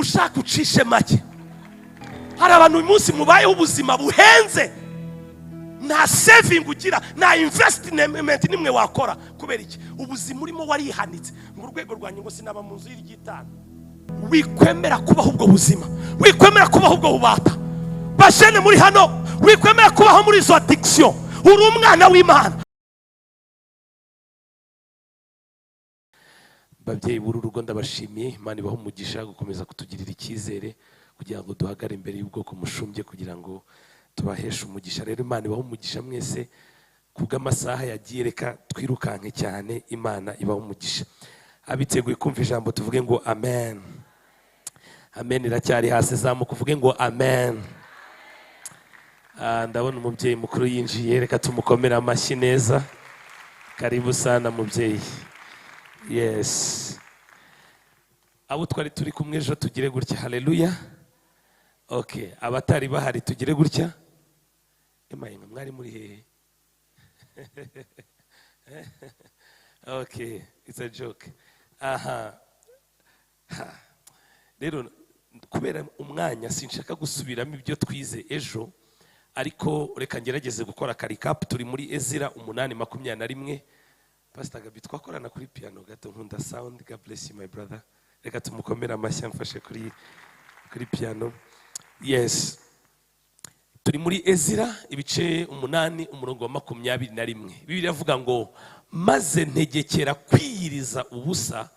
ushaka ucishe make. Hari abantu uyu munsi mubayeho ubuzima buhenze, nta saving ugira, nta investment nimwe wakora. Kubera iki? Ubuzima urimo warihanitse ngo urwego rwanyu ngo sinaba mu nzu y'igitano. Wikwemera kubaho ubwo buzima, wikwemera kubaho ubwo bubata. Bashene muri hano, wikwemera kubaho muri zo addiction. Uri umwana w'Imana. Babyeyi b'uru rugo ndabashimiye, Imana ibaho umugisha gukomeza kutugirira icyizere kugira ngo duhagare imbere y'ubwoko mushumbye kugira ngo tubaheshe umugisha. Rero Imana ibaho umugisha mwese, kubw'amasaha yagiye reka twirukanke cyane. Imana ibaho umugisha. Abiteguye kumva ijambo tuvuge ngo amen. Amen iracyari hasi, zamuka uvuge ngo amen. Ndabona umubyeyi mukuru yinjiye, reka tumukomere amashyi neza. Karibu sana mubyeyi. Yes. Abo twari turi kumwe ejo tugire gutya. Haleluya. Okay, abatari bahari tugire gutya. Emayinga mwari muri hehe? Okay, it's a joke. Aha. Rero kubera umwanya sinshaka gusubiramo ibyo twize ejo, ariko reka ngerageze gukora recap. Turi muri Ezira 8:21. Pastor Gabi twakorana kuri piano gato, nkunda sound. God bless you my brother. Reka tumukomera amashyi amfashe kuri piano. Yes. Turi muri Ezira ibice 8 umurongo wa 21. Bibiliya avuga ngo maze ntegekera kwiyiriza ubusa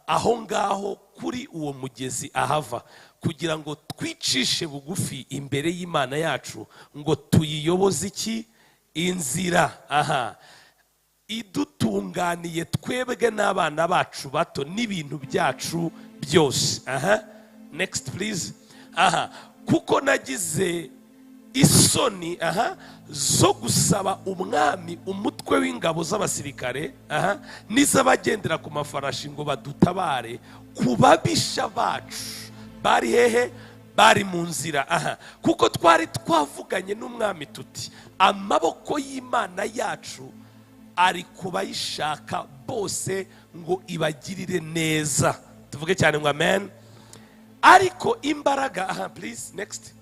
aho ngaho kuri uwo mugezi ahava, kugira ngo twicishe bugufi imbere y'Imana yacu ngo tuyiyoboze iki? Inzira idutunganiye twebwe n'abana bacu bato n'ibintu byacu byose. Next please. Kuko nagize isoni zo gusaba umwami umutwe w'ingabo z'abasirikare n'iz'abagendera ku mafarashi ngo badutabare ku babisha bacu bari hehe? Bari mu nzira. Kuko twari twavuganye n'umwami tuti amaboko y'Imana yacu ari kubayishaka bose ngo ibagirire neza. Tuvuge cyane ngo amen. Ariko imbaraga please next,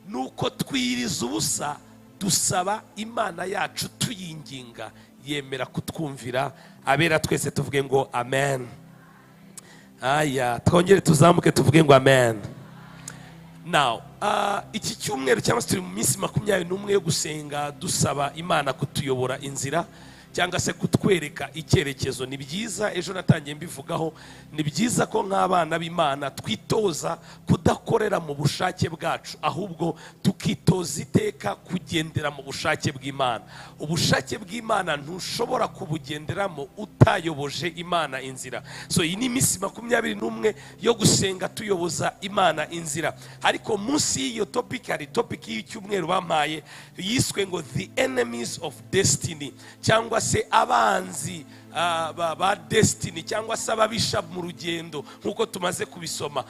nuko twiriza ubusa dusaba Imana yacu tuyinginga, yemera kutwumvira. Abera twese tuvuge ngo amen. Twongere tuzamuke tuvuge ngo amen. Now iki cyumweru cyangwa se turi mu minsi 21 yo gusenga dusaba Imana kutuyobora inzira cyangwa se kutwereka icyerekezo. Ni byiza, ejo natangiye mbivugaho, ni byiza ko nk'abana b'Imana twitoza kudakorera mu bushake bwacu, ahubwo tukitoza iteka kugendera mu bushake bw'Imana. Ubushake bw'Imana ntushobora kubugenderamo utayoboje Imana inzira. So iyi ni iminsi 21 yo gusenga tuyoboza Imana inzira. Ariko munsi y'iyo topic hari topic y'icyumweru bampaye yiswe ngo the enemies of destiny, cyangwa se abanzi ba destiny, cyangwa se ababisha mu rugendo nkuko tumaze kubisoma.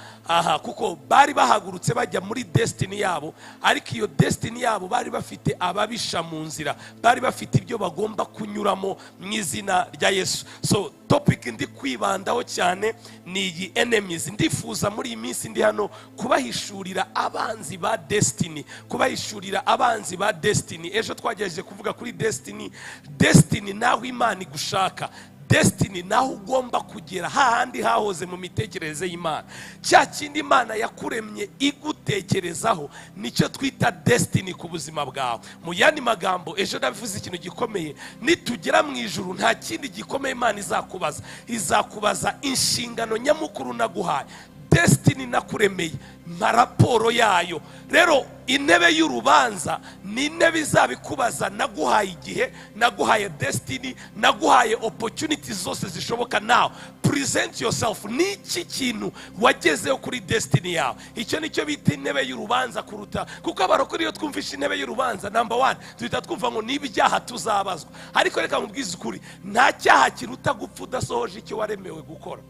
Kuko bari bahagurutse bajya muri destiny yabo, ariko iyo destiny yabo bari bafite ababisha mu nzira, bari bafite ibyo bagomba kunyuramo mu izina rya Yesu. So topic ndi kwibandaho cyane ni iyi enemies. Ndifuza muri iyi minsi ndi hano kubahishurira abanzi ba destiny, kubahishurira abanzi ba destiny. Ejo twagerageje kuvuga kuri destiny. Destiny naho Imana igushaka, destiny naho ugomba kugera hahandi hahoze mu mitekerereze y'Imana. Cya kindi Imana yakuremye igutekerezaho nicyo twita destiny ku buzima bwawe. Mu yandi magambo, ejo ndabivuze ikintu gikomeye, nitugera mu ijuru nta kindi gikomeye Imana izakubaza. Izakubaza inshingano nyamukuru naguhaye, destiny nakuremeye, mpa raporo yayo. Rero intebe y'urubanza ni intebe izabikubaza. Naguhaye igihe, naguhaye destiny, naguhaye opportunities zose zishoboka. Now present yourself. Niki kintu wagezeho kuri destiny yawe? Icyo nicyo bita intebe y'urubanza kuruta. Kuko abarokore iyo twumvisha intebe y'urubanza, number 1 duhita twumva ngo n'ibyaha tuzabazwa. Ariko reka mubwize ukuri, nta cyaha kiruta gupfa udasohoje icyo waremewe gukora.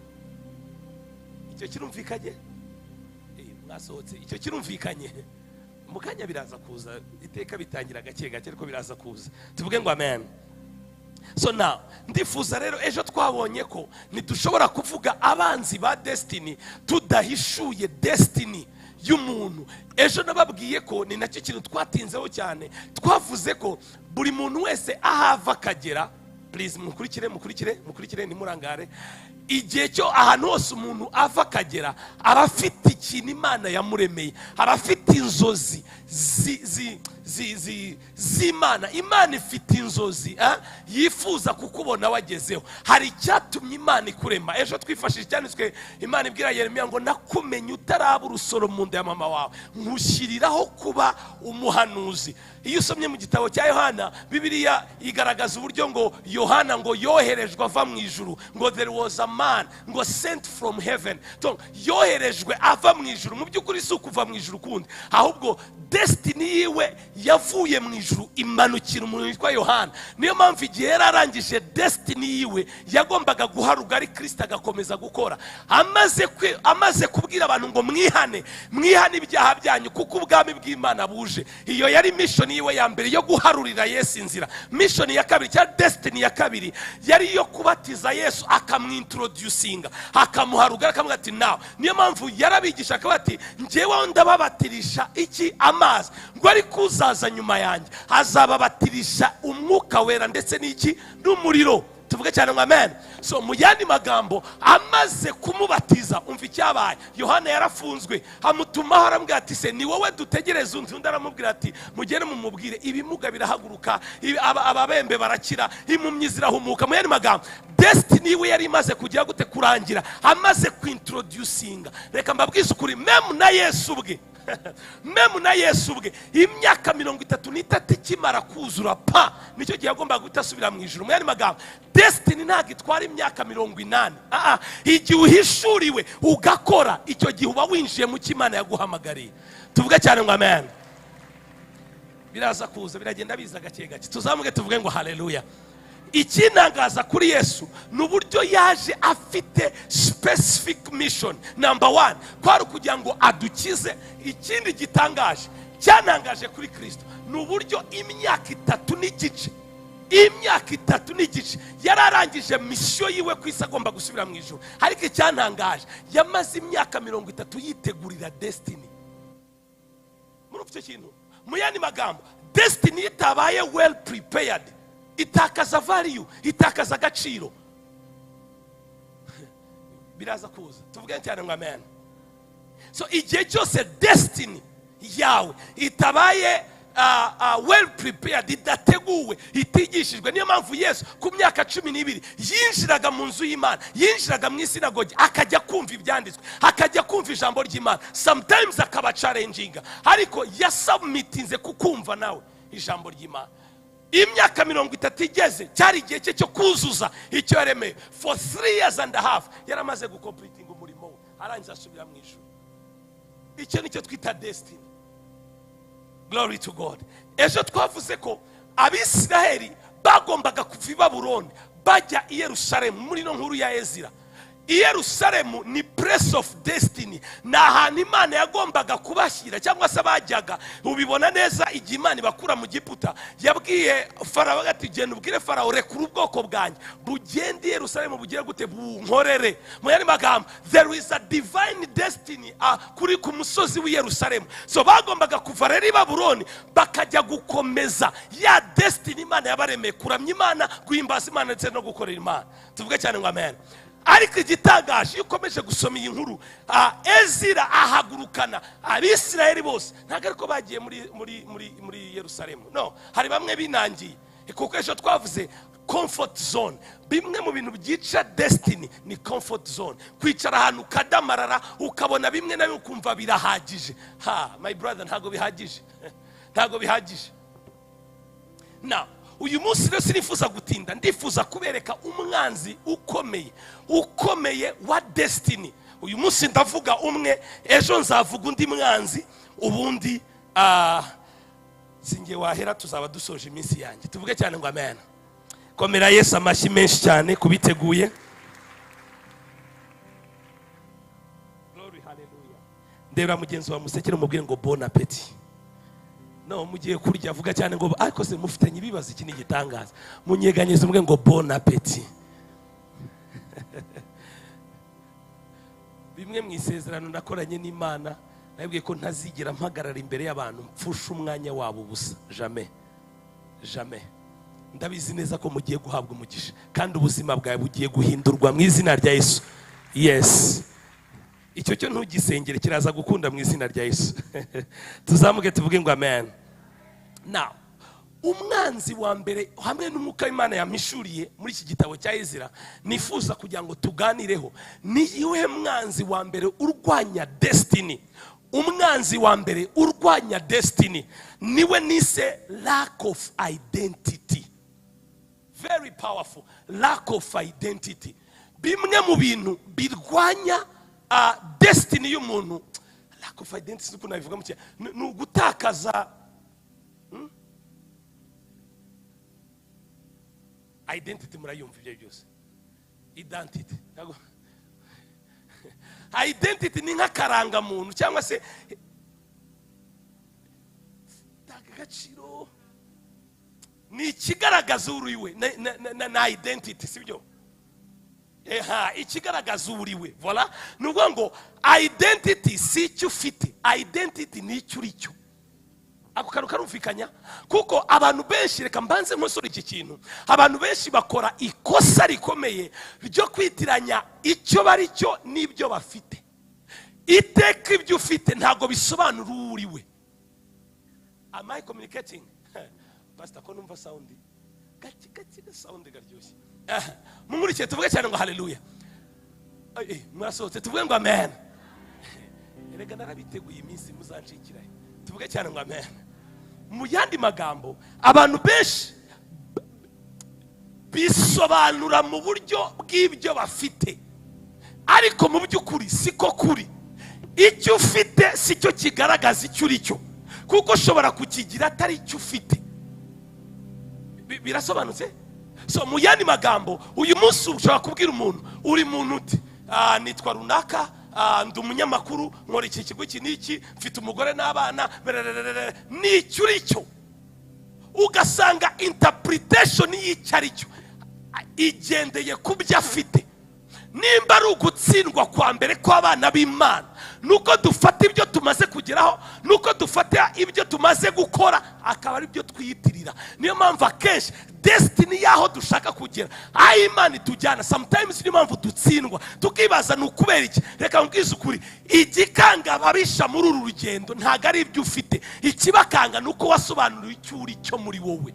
Icyo kirumvikanye? Mwasohotse. Icyo kirumvikanye? Mukanya biraza kuza, iteka bitangira gake gake ariko biraza kuza. Tuvuge ngo amen. So now ndifuza rero, ejo twabonye ko ntidushobora kuvuga abanzi ba destiny tudahishuye destiny y'umuntu. Ejo nababwiye ko ni nacyo kintu twatinzeho cyane. Twavuze ko buri muntu wese ahava akagera, please mukurikire nimurangare, igihe cyo ahantu hose umuntu ava akagera aba afite ikintu Imana yamuremeye, aba afite inzozi z'Imana. Imana ifite inzozi yifuza kukubona wagezeho. Hari icyatumye Imana ikurema. Ejo twifashishije cyanditswe Imana ibwira Yeremiya ngo nakumenye utaraba urusoro mu nda ya mama wawe, nkushyiriraho kuba umuhanuzi. Iyo usomye mu gitabo cya Yohana, Bibiliya igaragaza uburyo ngo Yohana ngo yoherejwe ava mu ijuru, ngo there was a man ngo sent from heaven. Yoherejwe ava mu ijuru. Mu by'ukuri si ukuva mu ijuru kundi, ahubwo destiny yiwe yavuye mu ijuru imanukira umuntu witwa Yohana. Niyo mpamvu igihe yararangije destiny yiwe yagombaga guharuga ari Kristo agakomeza gukora. Amaze kubwira abantu ngo mwihane ibyaha byanyu kuko ubwami bw'Imana buje. Iyo yari mission yiwe ya mbere yo guharurira Yesu inzira. Mission ya kabiri cyangwa destiny ya kabiri yari yo kubatiza Yesu, akamwintroducinga, akamuharuga, akamubwira ati now. Niyo mpamvu yarabigisha akaba ati njyewe ndababatirisha iki? Amazi. Ngo ari kuzaza nyuma yanjye azababatirisha umwuka wera ndetse n'iki? N'umuriro. Tuvuge cyane ngo amen. So mu yandi magambo, amaze kumubatiza, umva icyabaye. Yohana yarafunzwe, amutumaho aramubwira ati se ni wowe dutegereza? Undi aramubwira ati mugende mumubwire ibimuga birahaguruka, ababembe barakira, impumyi zirahumuka. Mu yandi magambo, destiny we yari imaze kugira gute? Kurangira. Amaze kuintroducinga. Reka mbabwize ukuri, memu na Yesu ubwe imyaka 33 ikimara kuzura pa nicyo gihe agomba guhita asubira mu ijuru. Mu yandi magambo, destiny ntabwo itwara imyaka 80. Igihe uhishuriwe ugakora, icyo gihe uba winjiye mu cy'Imana yaguhamagariye. Tuvuge cyane ngo amen. Biraza kuza, biragenda biza gake gake. Tuzamuke tuvuge ngo haleluya. Ikinangaza kuri Yesu n'uburyo yaje afite specific mission. Number 1, kwari kugira ngo adukize. Ikindi gitangaje cyanangaje kuri Kristo n'uburyo imyaka 3 n'igice yararangije mission yiwe ku isi, agomba gusubira mu ijuru. Ariko icyanangaje, yamaze imyaka 30 yitegurira destiny. Muri icyo kintu, mu yandi magambo, destiny itabaye well prepared itakaza value, itakaza agaciro. Biraza kuza, tuvuge cyane ngo amen. So igihe cyose destiny yawe itabaye well prepared, idateguwe, itigishijwe. Niyo mpamvu Yesu ku myaka 12 yinjiraga mu nzu y'Imana, yinjiraga mu isinagogi, akajya kumva ibyanditswe, akajya kumva ijambo ry'Imana. Sometimes akaba challenginga, ariko yasubmitinze kukumva nawe ijambo ry'Imana. Imyaka 30 igeze, cyari igihe cye cyo kuzuza icyo yaremeye. For 3 years and a half yaramaze gucompleting umurimo we, arangiza asubira mu ijuru. Icyo nicyo twita destiny. Glory to God. Ejo twavuze ko Abisiraheli bagombaga kuva i Babuloni bajya i Yerusalemu. Muri no nkuru ya Ezira, Yerusalemu ni place of destiny. Na ahantu Imana yagombaga kubashyira cyangwa se bajyaga. Ubibona neza igihe Imana bakura mu Giputa, yabwiye Farawo ati genda ubwire Farawo rekura ubwoko bwanjye bugende Yerusalemu bugire gute? Bunkorere. Mu yandi magambo, there is a divine destiny kuri ku musozi w'i Yerusalemu. So bagombaga kuva rero i Babuloni bakajya gukomeza ya destiny Imana yabaremeye, kuramya Imana, guhimbaza Imana ndetse no gukorera Imana. Tuvuge cyane ngo amen. Ariko igitangaje, iyo ukomeje gusoma iyi nkuru, Ezira ahagurukana Abisiraheli bose. Ntabwo ariko bagiye muri Yerusalemu, no. Hari bamwe binangiye, kuko ejo twavuze comfort zone. Bimwe mu bintu byica destiny ni comfort zone. Kwicara ahantu kadamarara ukabona bimwe nawe ukumva birahagije. My brother, ntabwo bihagije. Ntabwo bihagije. Now uyu munsi rero sinifuza gutinda, ndifuza kubereka umwanzi ukomeye wa destiny. Uyu munsi ndavuga umwe, ejo nzavuga undi mwanzi, ubundi singe wahera tuzaba dusoje iminsi yanjye. Tuvuge cyane ngo amen. Komera Yesu amashyi menshi cyane kubiteguye. Glory hallelujah. Ndebera mugenzi wa musekere umubwire ngo bon appétit. no mugiye kurya vuga cyane ngo ariko se mufitanye ibibazo, iki ni igitangaza. Munyeganyeze umwe ngo bon appétit. Bimwe mu isezerano nakoranye n'Imana, nabwiye ko ntazigera mpagarara imbere y'abantu mpfusha umwanya wabo ubusa. Jamais. Jamais. Ndabizi neza ko mugiye guhabwa umugisha kandi ubuzima bwawe bugiye guhindurwa mu izina rya Yesu. Yes. Icyo cyo ntugisengere kiraza gukunda mu izina rya Yesu. Tuzamuke tuvuge ngo amen. Now, umwanzi wa mbere hamwe n'umwuka w'Imana yampishuriye muri iki gitabo cya Ezra, nifuza kugira ngo tuganireho, ni iwe mwanzi wa mbere urwanya destiny. Umwanzi wa mbere urwanya destiny niwe nise lack of identity. Very powerful. Lack of identity. Bimwe mu bintu birwanya destiny y'umuntu. Lack of identity uko nabivuga mu cyane ni ugutakaza identity. Murayumva ibyo byose. Identity. Identity ni nk'akaranga muntu cyangwa se agaciro, ni ikigaragaza uriwe na identity, sibyo? Ikigaragaza uriwe. Voilà. Nuvuga ngo identity si icyo ufite, identity ni icyo uri cyo. Ako kantu karumvikanya kuko abantu benshi, reka mbanze nkosora iki kintu, abantu benshi bakora ikosa rikomeye ryo kwitiranya icyo bari cyo n'ibyo bafite. Iteka ibyo ufite ntago bisobanura uriwe. Am I communicating? Pastor ko numva sound gake sound garyoshye. Mumurikiye tuvuge cyane ngo haleluya. Mwasohotse tuvuge ngo amen. Erega narabiteguye iminsi muzancikira. Tuvuge cyane ngo amen. Mu yandi magambo, abantu benshi bisobanura mu buryo bw'ibyo bafite, ariko mu by'ukuri siko kuri. Icyo ufite si cyo kigaragaza icyo uri cyo, kuko ushobora kukigira atari icyo ufite. Birasobanutse? So mu yandi magambo, uyu munsi ushobora kubwira umuntu uri muntu uti nitwa runaka, ndi umunyamakuru, nkora iki kigo iki n'iki, mfite umugore n'abana, ni icyo uri cyo. Ugasanga interpretation y'icyo ari cyo igendeye ku byo afite. Nimba ari ugutsindwa kwa mbere kw'abana b'Imana, nuko dufata ibyo tumaze kugeraho, nuko dufata ibyo tumaze gukora, akaba ari byo twiyitirira. Niyo mpamvu akenshi destiny yaho dushaka kugera, aho Imana itujyana, sometimes niyo mpamvu dutsindwa, tukibaza ni ukubera iki. Reka mbwize ukuri, igikanga ababisha muri uru rugendo ntago ari ibyo ufite, ikibakanga nuko wasobanuriwe icyo uri cyo muri wowe.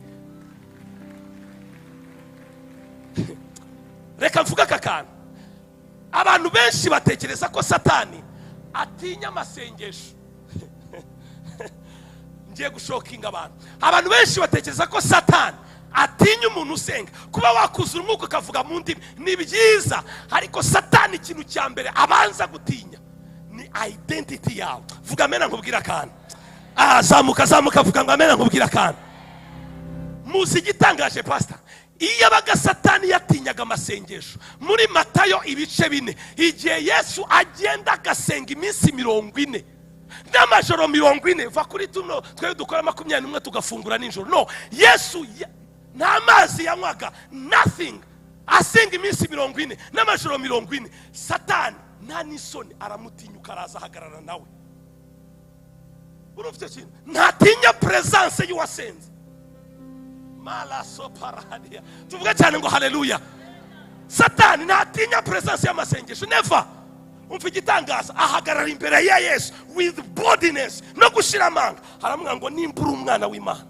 Reka mvuga aka kantu. Abantu benshi batekereza ko Satani atinya amasengesho. Ngiye gushokinga abantu. Abantu benshi batekereza ko Satani atinya umuntu usenga. Kuba wakuzura umwuka ukavuga mu ndimi ni byiza, ariko Satani ikintu cya mbere abanza gutinya ni identity yawe. Vuga amena nkubwira akantu. Zamuka vuga ngo amena nkubwira akantu. Muzi igitangaje pastor, iyo abaga Satani yatinyaga amasengesho muri Matayo ibice 4, igihe Yesu agenda agasenga iminsi 40 n'amajoro 40, va kuri tuno twe dukora 21 tugafungura ninjoro. No, Yesu nta mazi yanywaga, nothing, asenga iminsi 40 n'amajoro 40. Satani nta nisoni aramutinyuka, araza ahagarara nawe. Urumva cyane, ntatinya presence y'uwasenze. Mala soparadia. Tuvuge cyane ngo haleluya. Satani ntatinya presence y'amasengesho, never. Umva igitangaza, ahagarara imbere ya Yesu with boldness, no gushira amanga. Haramubwira ngo nimbura umwana w'Imana.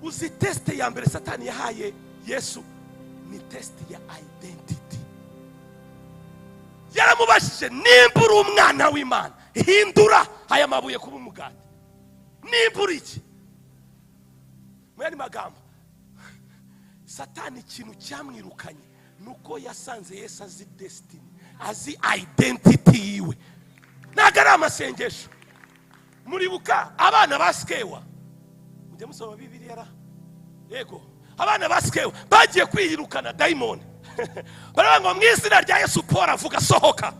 Uzi test ya mbere Satani yahaye Yesu ni test ya identity. Yaramubashije, nimbura umwana w'Imana, hindura aya mabuye kuba umugati. Nimbura iki? Mwani magambo, Satani ikintu cyamwirukanye nuko yasanze Yesu azi destiny, azi identity yiwe. Nagara amasengesho. Muribuka abana baskewa, mujye musoma Bibiliya ra? Yego, abana baskewa bagiye kwiyirukana daimoni. Baravuga mu izina rya Yesu Paul avuga sohoka,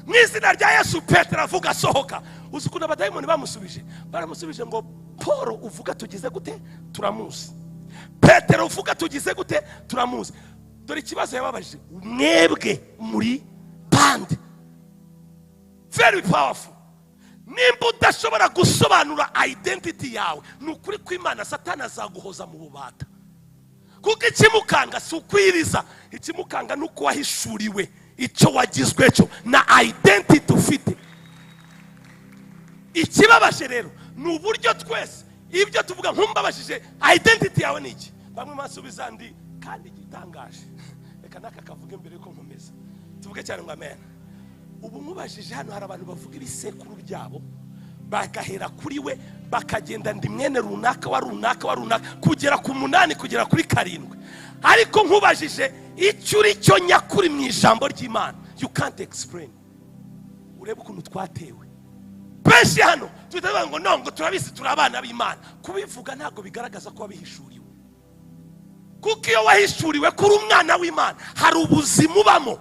mu izina rya Yesu Petero avuga sohoka. Uzikuna abadaimoni bamusubije, baramusubije ngo Paul uvuga tugize gute turamuzi, Petero uvuga tugize gute turamuzi. Dore ikibazo yababajije, mwebwe muri bande. Very powerful. Nimba udashobora gusobanura identity yawe, nukuri ko Imana Satani azaguhoza mu bubata. Kuko ikimukanga si ukwiriza, ikimukanga nuko wahishuriwe icyo wagizwe cyo na identity ufite. Ikibabaje rero ni uburyo twese ibyo tuvuga nkumbabashije identity yawe niki. Bamwe masubiza ndi kandi gitangaje. Reka naka kavuge mbere ko nkomeza. Tuvuge cyane ngo amen. Ubu mubajije hano hari abantu bavuga ibisekuru byabo bagahera kuri we bakagenda ndi mwene runaka wa runaka wa runaka kugera ku 8 kugera kuri 7. Ariko nkubajije icyo uri cyo nyakuri mu ijambo ry'Imana, you can't explain. Urebe ukuntu twatewe benshi hano tutavuga ngo nongo turabizi turabana b'Imana. Kubivuga ntago bigaragaza ko wabihishuriwe, kuko iyo wahishuriwe kuri umwana w'Imana hari ubuzima ubamo,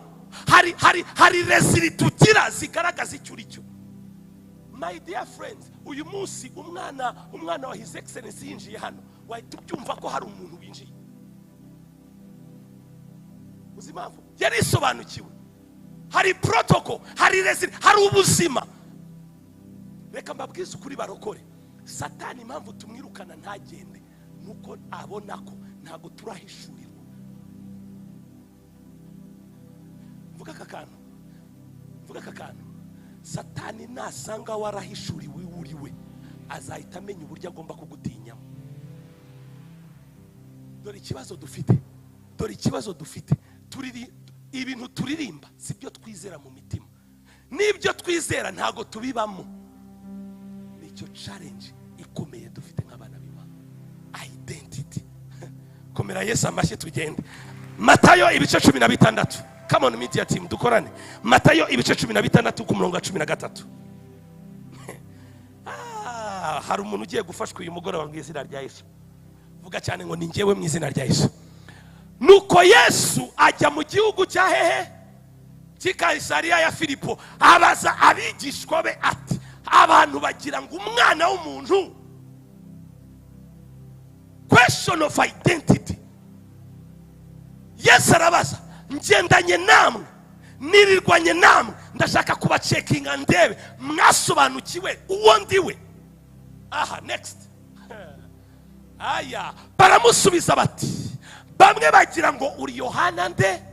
hari resili tugira zigaragaza icyo uri cyo. My dear friends, uyu munsi umwana wa His Excellency yinjiye hano, wahita ubyumva ko hari umuntu winjiye. Uzimavu yari isobanukiwe, hari protocol, hari resili, hari ubuzima. Reka mbabwize ukuri barokore, Satani impamvu tumwirukana ntagende nuko abona ko ntago turahishurirwa. Vuga kakano, Satani nasanga warahishuriwe uriwe azahita amenya uburyo agomba kugutinyamo. Dore ikibazo dufite, ibintu turirimba sibyo twizera mu mitima, nibyo twizera ntago tubibamo. Nicyo challenge ikomeye dufite nk'abana b'Imana, identity. Komera Yesu amashyi tugende. Matayo ibice 16. Come on media team dukorane. Matayo ibice 16 ku murongo wa 13. Hari umuntu ugiye gufashwa uyu mugoroba mu izina rya Yesu. Vuga cyane ngo ni njyewe mu izina rya Yesu. Nuko Yesu ajya mu gihugu cya hehe cy'Kaisariya ya Filipo, abaza abigishwa be ati, abantu bagira ngo umwana w'umuntu. Question of identity. Yesu arabaza, ngendanye namwe, nirirwanye namwe, ndashaka kuba checkinga ndebe mwasobanukiwe uwo ndiwe. Aha, next. Aya, baramusubiza bati, bamwe bagira ngo uri Yohana nde,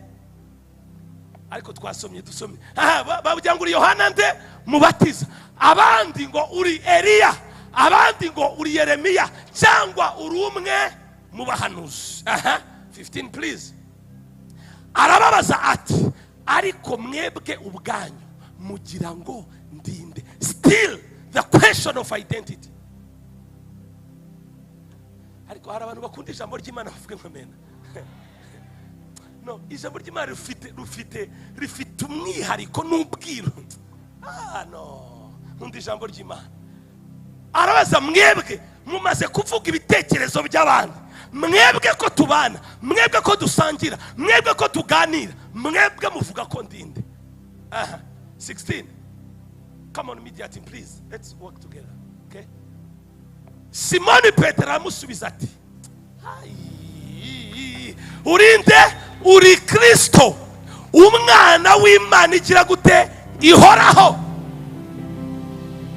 ariko twasomye dusomye. Bavuga ngo uri Yohana nde mubatiza, abandi ngo uri Eliya, abandi ngo uri Yeremiya, cyangwa uri umwe mu bahanuzi. 15 please. Arababaza ati, ariko mwebwe ubwanyu mugira ngo ndinde. Still the question of identity. Ariko hari abantu bakunda ijambo ry'Imana bavuga ngo amena. No, ijambo ry'Imana rifite umwihariko n'ubwiro. No, nkunda ijambo ry'Imana. Arabaza, mwebwe mumaze kuvuga ibitekerezo by'abandi, mwebwe ko tubana, mwebwe ko dusangira, mwebwe ko tuganira, mwebwe muvuga ko ndinde. 16. Come on media team please, let's work together. Okay? Simoni Petero amusubiza ati, urinde uri Kristo, umwana w'Imana igira gute ihoraho.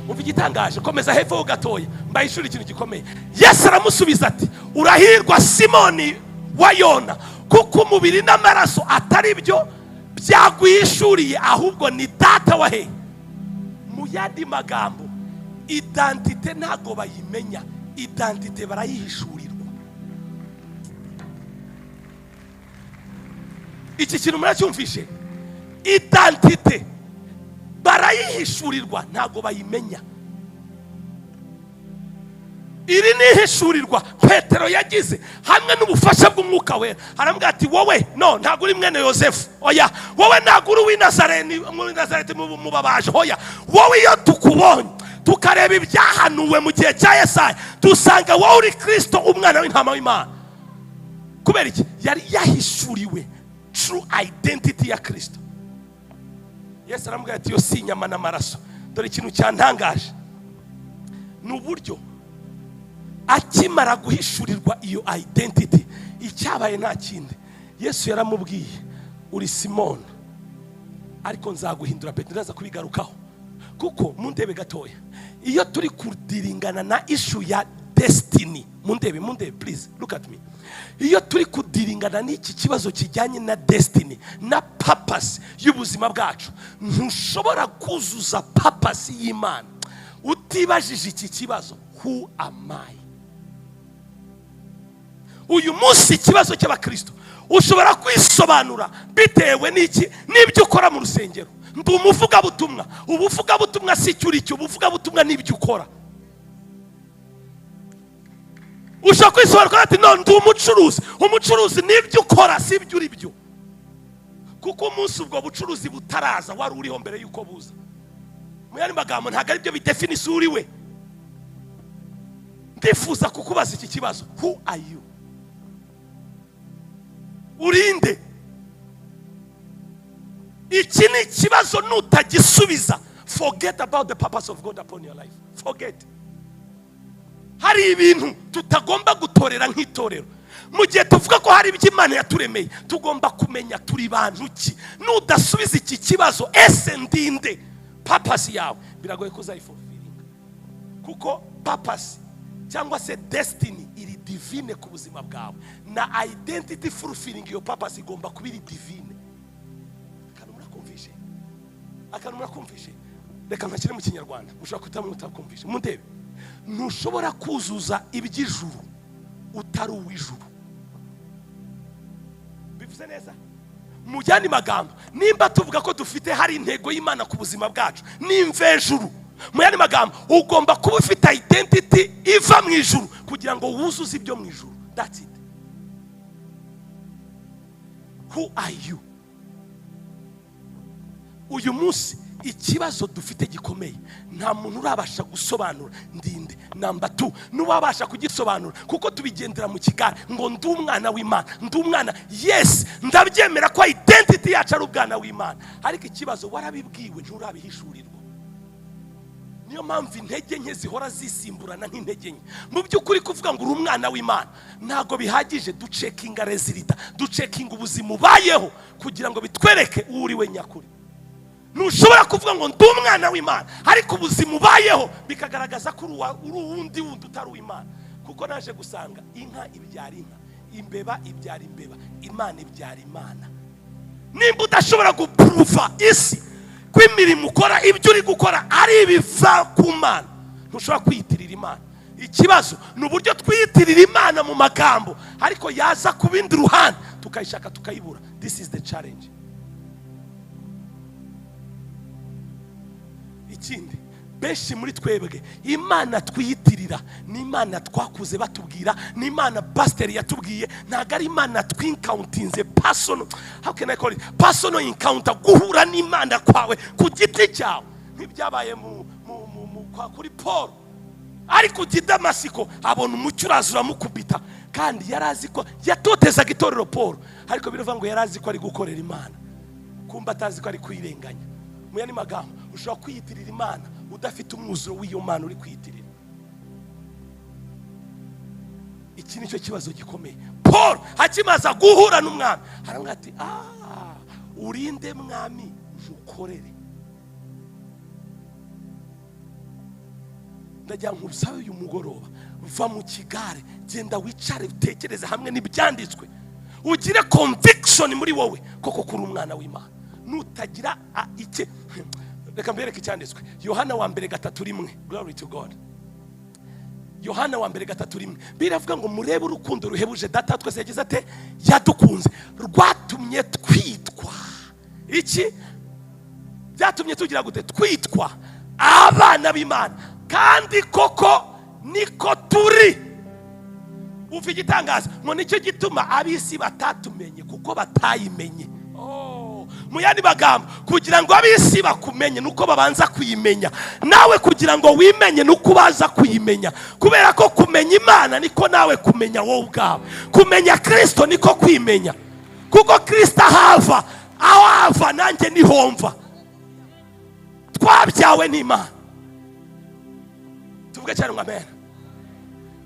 Umva igitangaje, komeza hepfo gatoya mbaye ishuri ikintu gikomeye. Yesu aramusubiza ati, urahirwa Simoni wa Yona, kuko umubiri n'amaraso atari byo byagwishuriye, ahubwo ni data wa he. Mu yandi magambo, identite ntago bayimenya, identite barayihishurirwa. Iki kintu muracyumvishe? Identite barayihishurirwa ntago bayimenya. Iri ni hishurirwa Petero yagize hamwe n'ubufasha bw'Umwuka Wera. Arambwira ati, wowe no ntago uri mwene Yosefu, oya, wowe ntago uri w'Inazareti mu babaje, oya, wowe iyo tukubonye tukareba ibyahanuwe mu gihe cya Yesaya dusanga wowe uri Kristo, umwana w'intama w'Imana. Kubera iki? Yari yahishuriwe true identity ya Kristo. Yesu aramubwira ati, yo si inyama n'amaraso. Dore ikintu cyantangaje, n'uburyo akimara guhishurirwa iyo identity, icyabaye nta kindi. Yesu yaramubwiye, uri Simoni, ariko nzaguhindura Petero. Ndaza kubigarukaho kuko mundebe gatoya, iyo turi kudiringana na issue ya destiny, mundebe please look at me. Iyo turi kudiringana n'iki kibazo kijyanye na destiny na purpose y'ubuzima bwacu, ntushobora kuzuza purpose y'Imana utibajije iki kibazo, who am I? Uyu munsi ikibazo cy'abakristo ushobora kwisobanura bitewe n'iki, n'ibyo ukora mu rusengero. Ndi umuvugabutumwa. Ubuvugabutumwa si cyo uri cyo, ubuvugabutumwa n'ibyo ukora. Ushobora kwisobanura ati no, ndi umucuruzi. Umucuruzi n'ibyo ukora si ibyo uri byo, kuko umunsi ubwo bucuruzi butaraza wari uriho mbere y'uko buza. Mu yandi magambo ntabwo ari byo bidefinise uri we. Ndifuza kukubaza iki kibazo, who are you? Urinde. Iki ni kibazo nutagisubiza, forget about the purpose of God upon your life. Forget. Hari ibintu tutagomba gutorera nk'itorero. Mu gihe tuvuga ko hari ibyo Imana yaturemeye, tugomba kumenya turi bantu ki. Nudasubiza iki kibazo, ese ndinde, purpose yawe biragoye kuzayifulfilling. Kuko purpose cyangwa se destiny iri divine ku buzima bwawe, na identity fulfilling your purpose igomba kuba iri divine. Akantu murakumvishe, reka nkakire mu Kinyarwanda, ushobora kutakumvisha. Mundebe, ntushobora kuzuza iby'ijuru utari uw'ijuru. Bivuze neza? Mu yandi magambo, nimba tuvuga ko dufite hari intego y'Imana ku buzima bwacu n'imvejuru, mu yandi magambo ugomba kuba ufite identity iva mu ijuru kugira ngo wuzuze ibyo mu ijuru. That's it. Who are you? Uyu munsi ikibazo dufite gikomeye, nta muntu urabasha gusobanura ndinde. Number 2, n'uwabasha kugisobanura kuko tubigendera mu kigare ngo ndi umwana w'Imana, ndi umwana. Yes, ndabyemera ko identity yacu ari ubwana w'Imana, ariko ikibazo warabibwiwe nturabihishurirwa. Niyo mpamvu intege nke zihora zisimburana nk'intege nke. Mu by'ukuri kuvuga ngo uri umwana w'Imana ntago bihagije. Ducekinga resulta, ducekinga ubuzima ubayeho kugira ngo bitwereke uri we nyakuri. Ntushobora kuvuga ngo ndi umwana w'Imana ariko ubuzima ubayeho bikagaragaza ko uri uwundi utari uw'Imana. Kuko naje gusanga inka ibyara inka, imbeba ibyara imbeba, Imana ibyara Imana. Nimba udashobora gupuruva isi ko imirimo ukora, ibyo uri gukora ari ibiva ku Mana, ntushobora kwiyitirira Imana. Ikibazo ni uburyo twiyitirira Imana mu magambo, ariko yaza ku bindi ruhande tukayishaka tukayibura. This is the challenge. Ikindi, benshi muri twebwe Imana twiyitirira ni Imana twakuze batubwira, ni Imana pastor yatubwiye, ntago ari Imana twincountinze personal. How can I call it? Personal encounter, guhura n'Imana kwawe ku giti cyawe, nk'ibyabaye kuri Paul. Ari ku Damasiko abona umucyo uraza uramukubita, kandi yarazi ko yatotezaga itorero Paul, ariko biravuga ngo yarazi ko ari gukorera Imana, kumba atazi ko ari kwirenganya. Mu yandi magambo, ushobora kwiyitirira Imana udafite umwuzuro w'iyo Mana uri kwiyitirira. Iki nicyo kibazo gikomeye. Paul hakimaza guhura n'umwami, arambwira ati urinde mwami ntukorere. Ndagira ngo usabe uyu mugoroba, va mu kigare, genda wicare utekereze hamwe n'ibyanditswe, ugire conviction muri wowe koko kuri umwana w'Imana. Nutagira icye, reka mbereke icyanditswe. Yohana wa mbere 3:1. Glory to God. Yohana wa mbere 3:1 biravuga ngo murebe urukundo ruhebuje data twese yagize ate, yadukunze, rwatumye twitwa iki? Byatumye tugira gute? Twitwa abana b'Imana, kandi koko niko turi. Uva igitangaza ngo nicyo gituma abisi batatumenye kuko batayimenye. Mu yandi magambo, kugira ngo abisi bakumenye nuko babanza kuyimenya. Nawe kugira ngo wimenye nuko baza kuyimenya, kubera ko kumenya Imana niko nawe kumenya wowe ubwawe. Kumenya Kristo niko kwimenya, kuko Kristo ahava, aho ava nanjye niho mva. Twabyawe n'Imana. Tuvuge cyane ngo amen.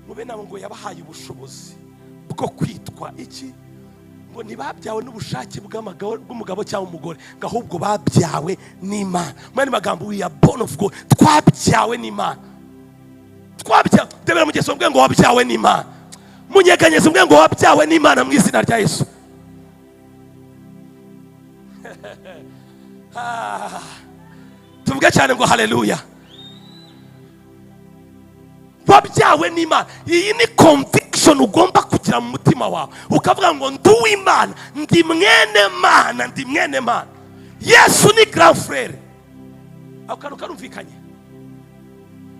ngo bene abo ngo yabahaye ubushobozi bwo kwitwa iki, ngo ntibabyawe n'ubushake bw'umugabo cyangwa umugore, ngo ahubwo babyawe n'Imana. Mwene magambo, we are born of God. Twabyawe n'Imana. Twabyawe. Debera mugeso mbwe ngo wabyawe n'Imana. Munyeganyeze mbwe ngo wabyawe n'Imana mu izina rya Yesu. Tuvuge cyane ngo haleluya. Wabyawe n'Imana. Iyi ni conviction ugomba kugira mu mutima wawe, ukavuga ngo ndi uw'Imana, ndi mwene Mana, ndi mwene Mana. Yesu ni grand frère. Akantu karumvikanye,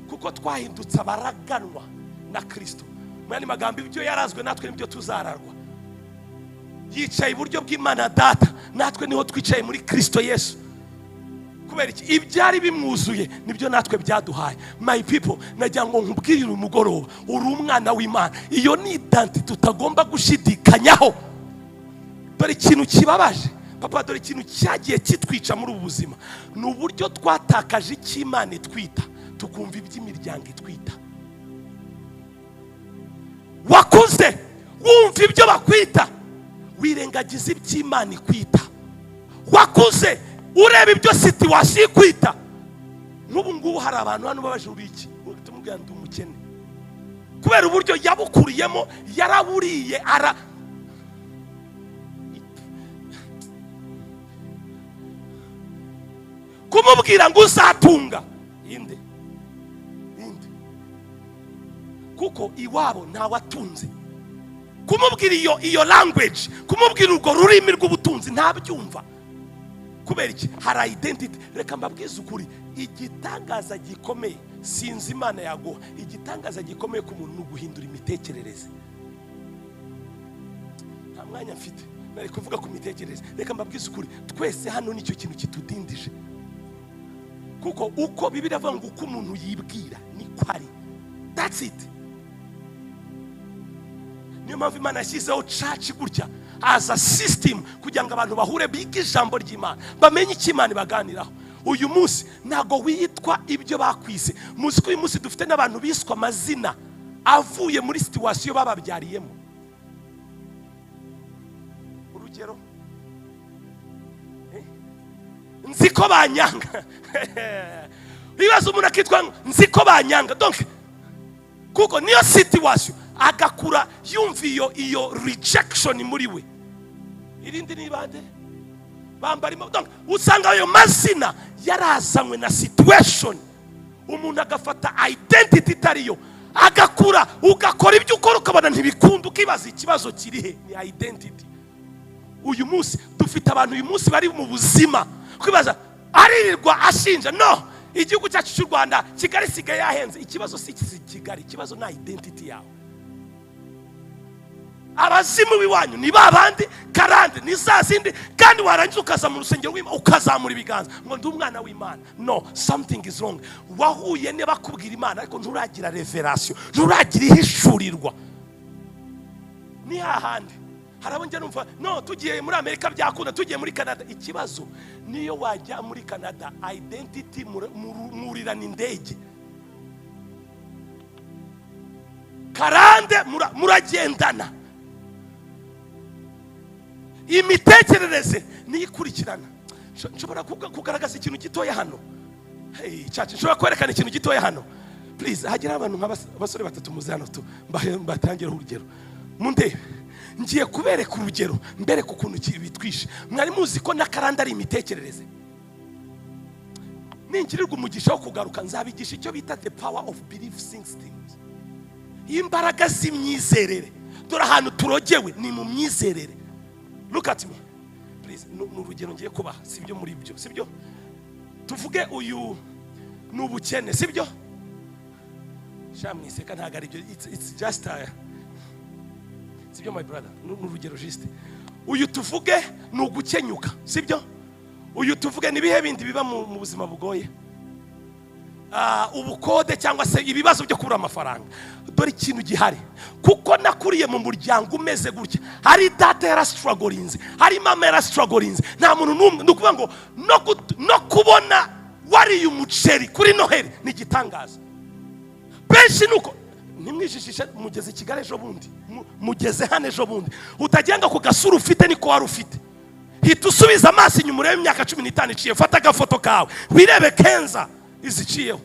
kuko twahindutse abaraganwa na Kristo. Mwene magambo, ibyo yarazwe natwe nibyo tuzararwa. Yicaye iburyo bw'Imana Data, natwe niho twicaye muri Kristo Yesu. Kubera iki? Ibyari bimwuzuye nibyo natwe byaduhaye. My people, najya ngo nkubwirire umugoroba, uri umwana w'Imana. Iyo ni identity tutagomba gushidikanyaho. Dore ikintu kibabaje papa, dore ikintu cyagiye kitwica muri ubu buzima, ni uburyo twatakaje icy'Imana itwita, tukumva iby'imiryango itwita. Wakuze wumva ibyo bakwita, wirengagiza iby'Imana ikwita. Wakuze ureba ibyo situation ikwita. N'ubu ngubu hari abantu hano babaje uriki, tumubwira ndi umukene, kubera uburyo yabukuriyemo, yaraburiye kumubwira ngo uzatunga inde kuko iwabo nta watunze. Kumubwira iyo language, kumubwira urwo rurimi rw'ubutunzi ntabyumva. Kubera iki? Hari identity. Reka mbabwize ukuri, igitangaza gikomeye sinzi Imana yaguha, igitangaza gikomeye ku muntu guhindura imitekerereze. Nta mwanya mfite nari kuvuga ku mitekerereze. Reka mbabwize ukuri, twese hano nicyo kintu kitudindije. Kuko uko Bibiliya ivuga ngo uko umuntu yibwira niko ari. That's it. Niyo mpamvu Imana yashyizeho church gutya as a system, kugira ngo abantu bahure biga ijambo ry'Imana, bamenye icyo Imana ibaganiraho. Uyu munsi ntago witwa ibyo bakwise. Muzi ko uyu munsi dufite n'abantu biswa amazina avuye muri situation bababyariyemo. Urugero, nziko banyanga. Bibaza umuntu akitwa nziko banyanga. Donc kuko niyo situation agakura yumva iyo rejection muri we. Irindi ni bande bambarimo. Donc usanga ayo mazina yarazanywe na situation. Umuntu agafata identity itariyo, agakura ugakora ibyo ukora ukabona ntibikunda, ukibaza ikibazo kirihe. Ni identity. Uyu munsi dufite abantu uyu munsi bari mu buzima kwibaza, aririrwa ashinja. No, igihugu cyacu cy'u Rwanda Kigali sigaye yahenze. Ikibazo si Kigali, ikibazo na identity yawe. Abazimu biwanyu ni babandi karande ni zazindi, kandi warangiza ukaza mu rusengero w'Imana ukazamura ibiganza ngo ndi umwana w'Imana. No, something is wrong. Wahuye ne bakubwira Imana ariko nturagira revelation, nturagira ihishurirwa. Ni hahandi harabonje numva no tugiye muri Amerika byakunda, tugiye muri Canada. Ikibazo niyo wajya muri Canada identity murirana indege, karande muragendana, imitekerereze niyikurikirana. Nshobora kugaragaza ikintu gitoya hano. Hey church, nshobora kwerekana ikintu gitoya hano. Please, hagira abantu nk'abasore batatu muzano tu mbatangira urugero. Munde ngiye kubereka urugero mbere ku kuntu bitwishe. Mwari muzi ko nakaranda ari imitekerereze. Ningirirwa umugisha wo kugaruka, nzabigisha icyo bita the power of belief systems. Imbaraga z'imyizerere. Dore ahantu turogewe ni mu myizerere. Look at me please. N'urugero ngiye kubaha, sibyo muri byo, sibyo? Tuvuge uyu n'ubukene, sibyo? Shamwiseka ntago ari byo. It's just sibyo my brother, n'urugero juste. Uyu tuvuge n'ugukenyuka, sibyo? Uyu tuvuge nibihe bindi biba mu buzima bugoye, ubukode cyangwa se ibibazo byo kubura amafaranga. Dore ikintu gihari, kuko nakuriye mu muryango umeze gutya. Hari data yara strugglinze, hari mama yara strugglinze. Nta muntu numwe nukuvuga ngo no kubona wari umuceri kuri Noheli ni gitangaza. Benshi nuko nimwijijishe mugeze Kigali ejo bundi, mugeze hano ejo bundi, utagenga ku gasura ufite niko wari ufite. Hita usubiza amaso inyuma urebe imyaka 15 iciye, fata agafoto kawe wirebe kenza iziciyeho.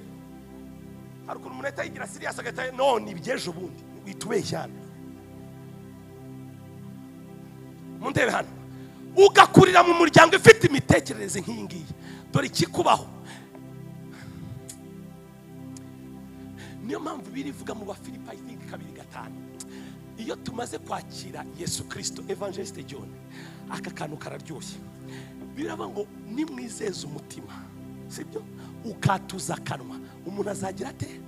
Ariko umuntu atayigira serious agata none ibyejo bundi witubeshyana. Mundebe hano ugakurira mu muryango ifite imitekerereze nk'iyi ngiyi, dore ikikubaho. Niyo mpamvu birivuga mu Bafilipi 2:5, iyo tumaze kwakira Yesu Kristo, Evangeliste John, aka kantu kararyoshye. Biraba ngo nimwizeze umutima, sibyo, ukatuza kanwa, umuntu azagira ate?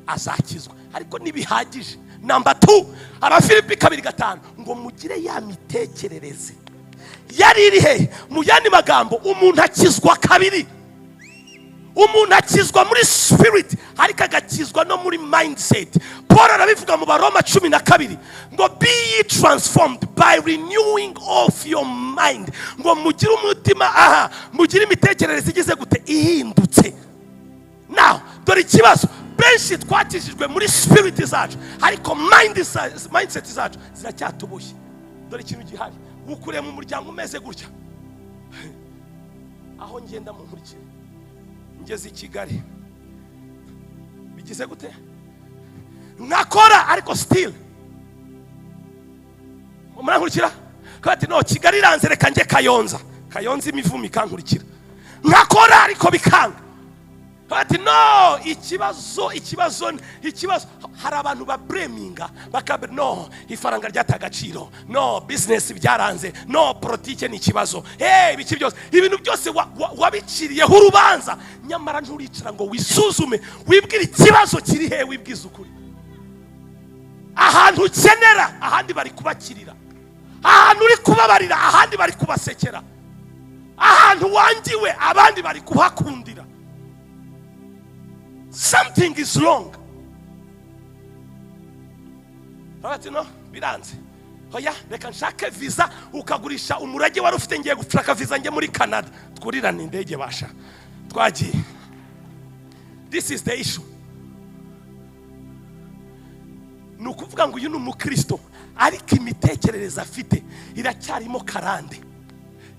Azakizwa. Ariko nibihagije. Number 2, Abafilipi 2:5 ngo mugire ya mitekerereze yari iri he. Mu yandi magambo, umuntu akizwa kabiri. Umuntu akizwa muri spirit, ariko agakizwa no muri mindset. Paul arabivuga mu Baroma 12 ngo be ye transformed by renewing of your mind. Ngo mugire umutima mugire imitekerereze igize gute? Ihindutse. Now dore ikibazo, benshi twakijijwe muri spirit zacu, ariko mindset zacu ziracyatubuye. Dore ikintu gihari, ukure mu muryango umeze gutya, aho ngenda mu nkurikire ngeze Kigali bigize gute? Nakora ariko still umunankurikira kandi no Kigali iranze, reka nge Kayonza imivumo ikankurikira. Nakora ariko bikanga. But no, ikibazo hari abantu ba braminga bakabe no ifaranga ryatagaciro, no business byaranze, no politike ni ikibazo. Biki byose ibintu byose wabiciriyeho urubanza, nyamara nturicara ngo wisuzume wibwira ikibazo kiri he, wibwiza ukuri. Ahantu ukenera ahandi bari kubakirira, ahantu uri kubabarira ahandi bari kubasekera, ahantu wangiwe abandi bari kuhakundira. Something is wrong. Abati no biranze. Hoya reka nshake visa, ukagurisha umurage wari ufite ngiye gushaka visa nge muri Canada. Tkurirana indege basha. Twagiye. This is the issue. Nukuvuga ngo uyu ni umukristo, ariko imitekerereza afite iracyarimo karande.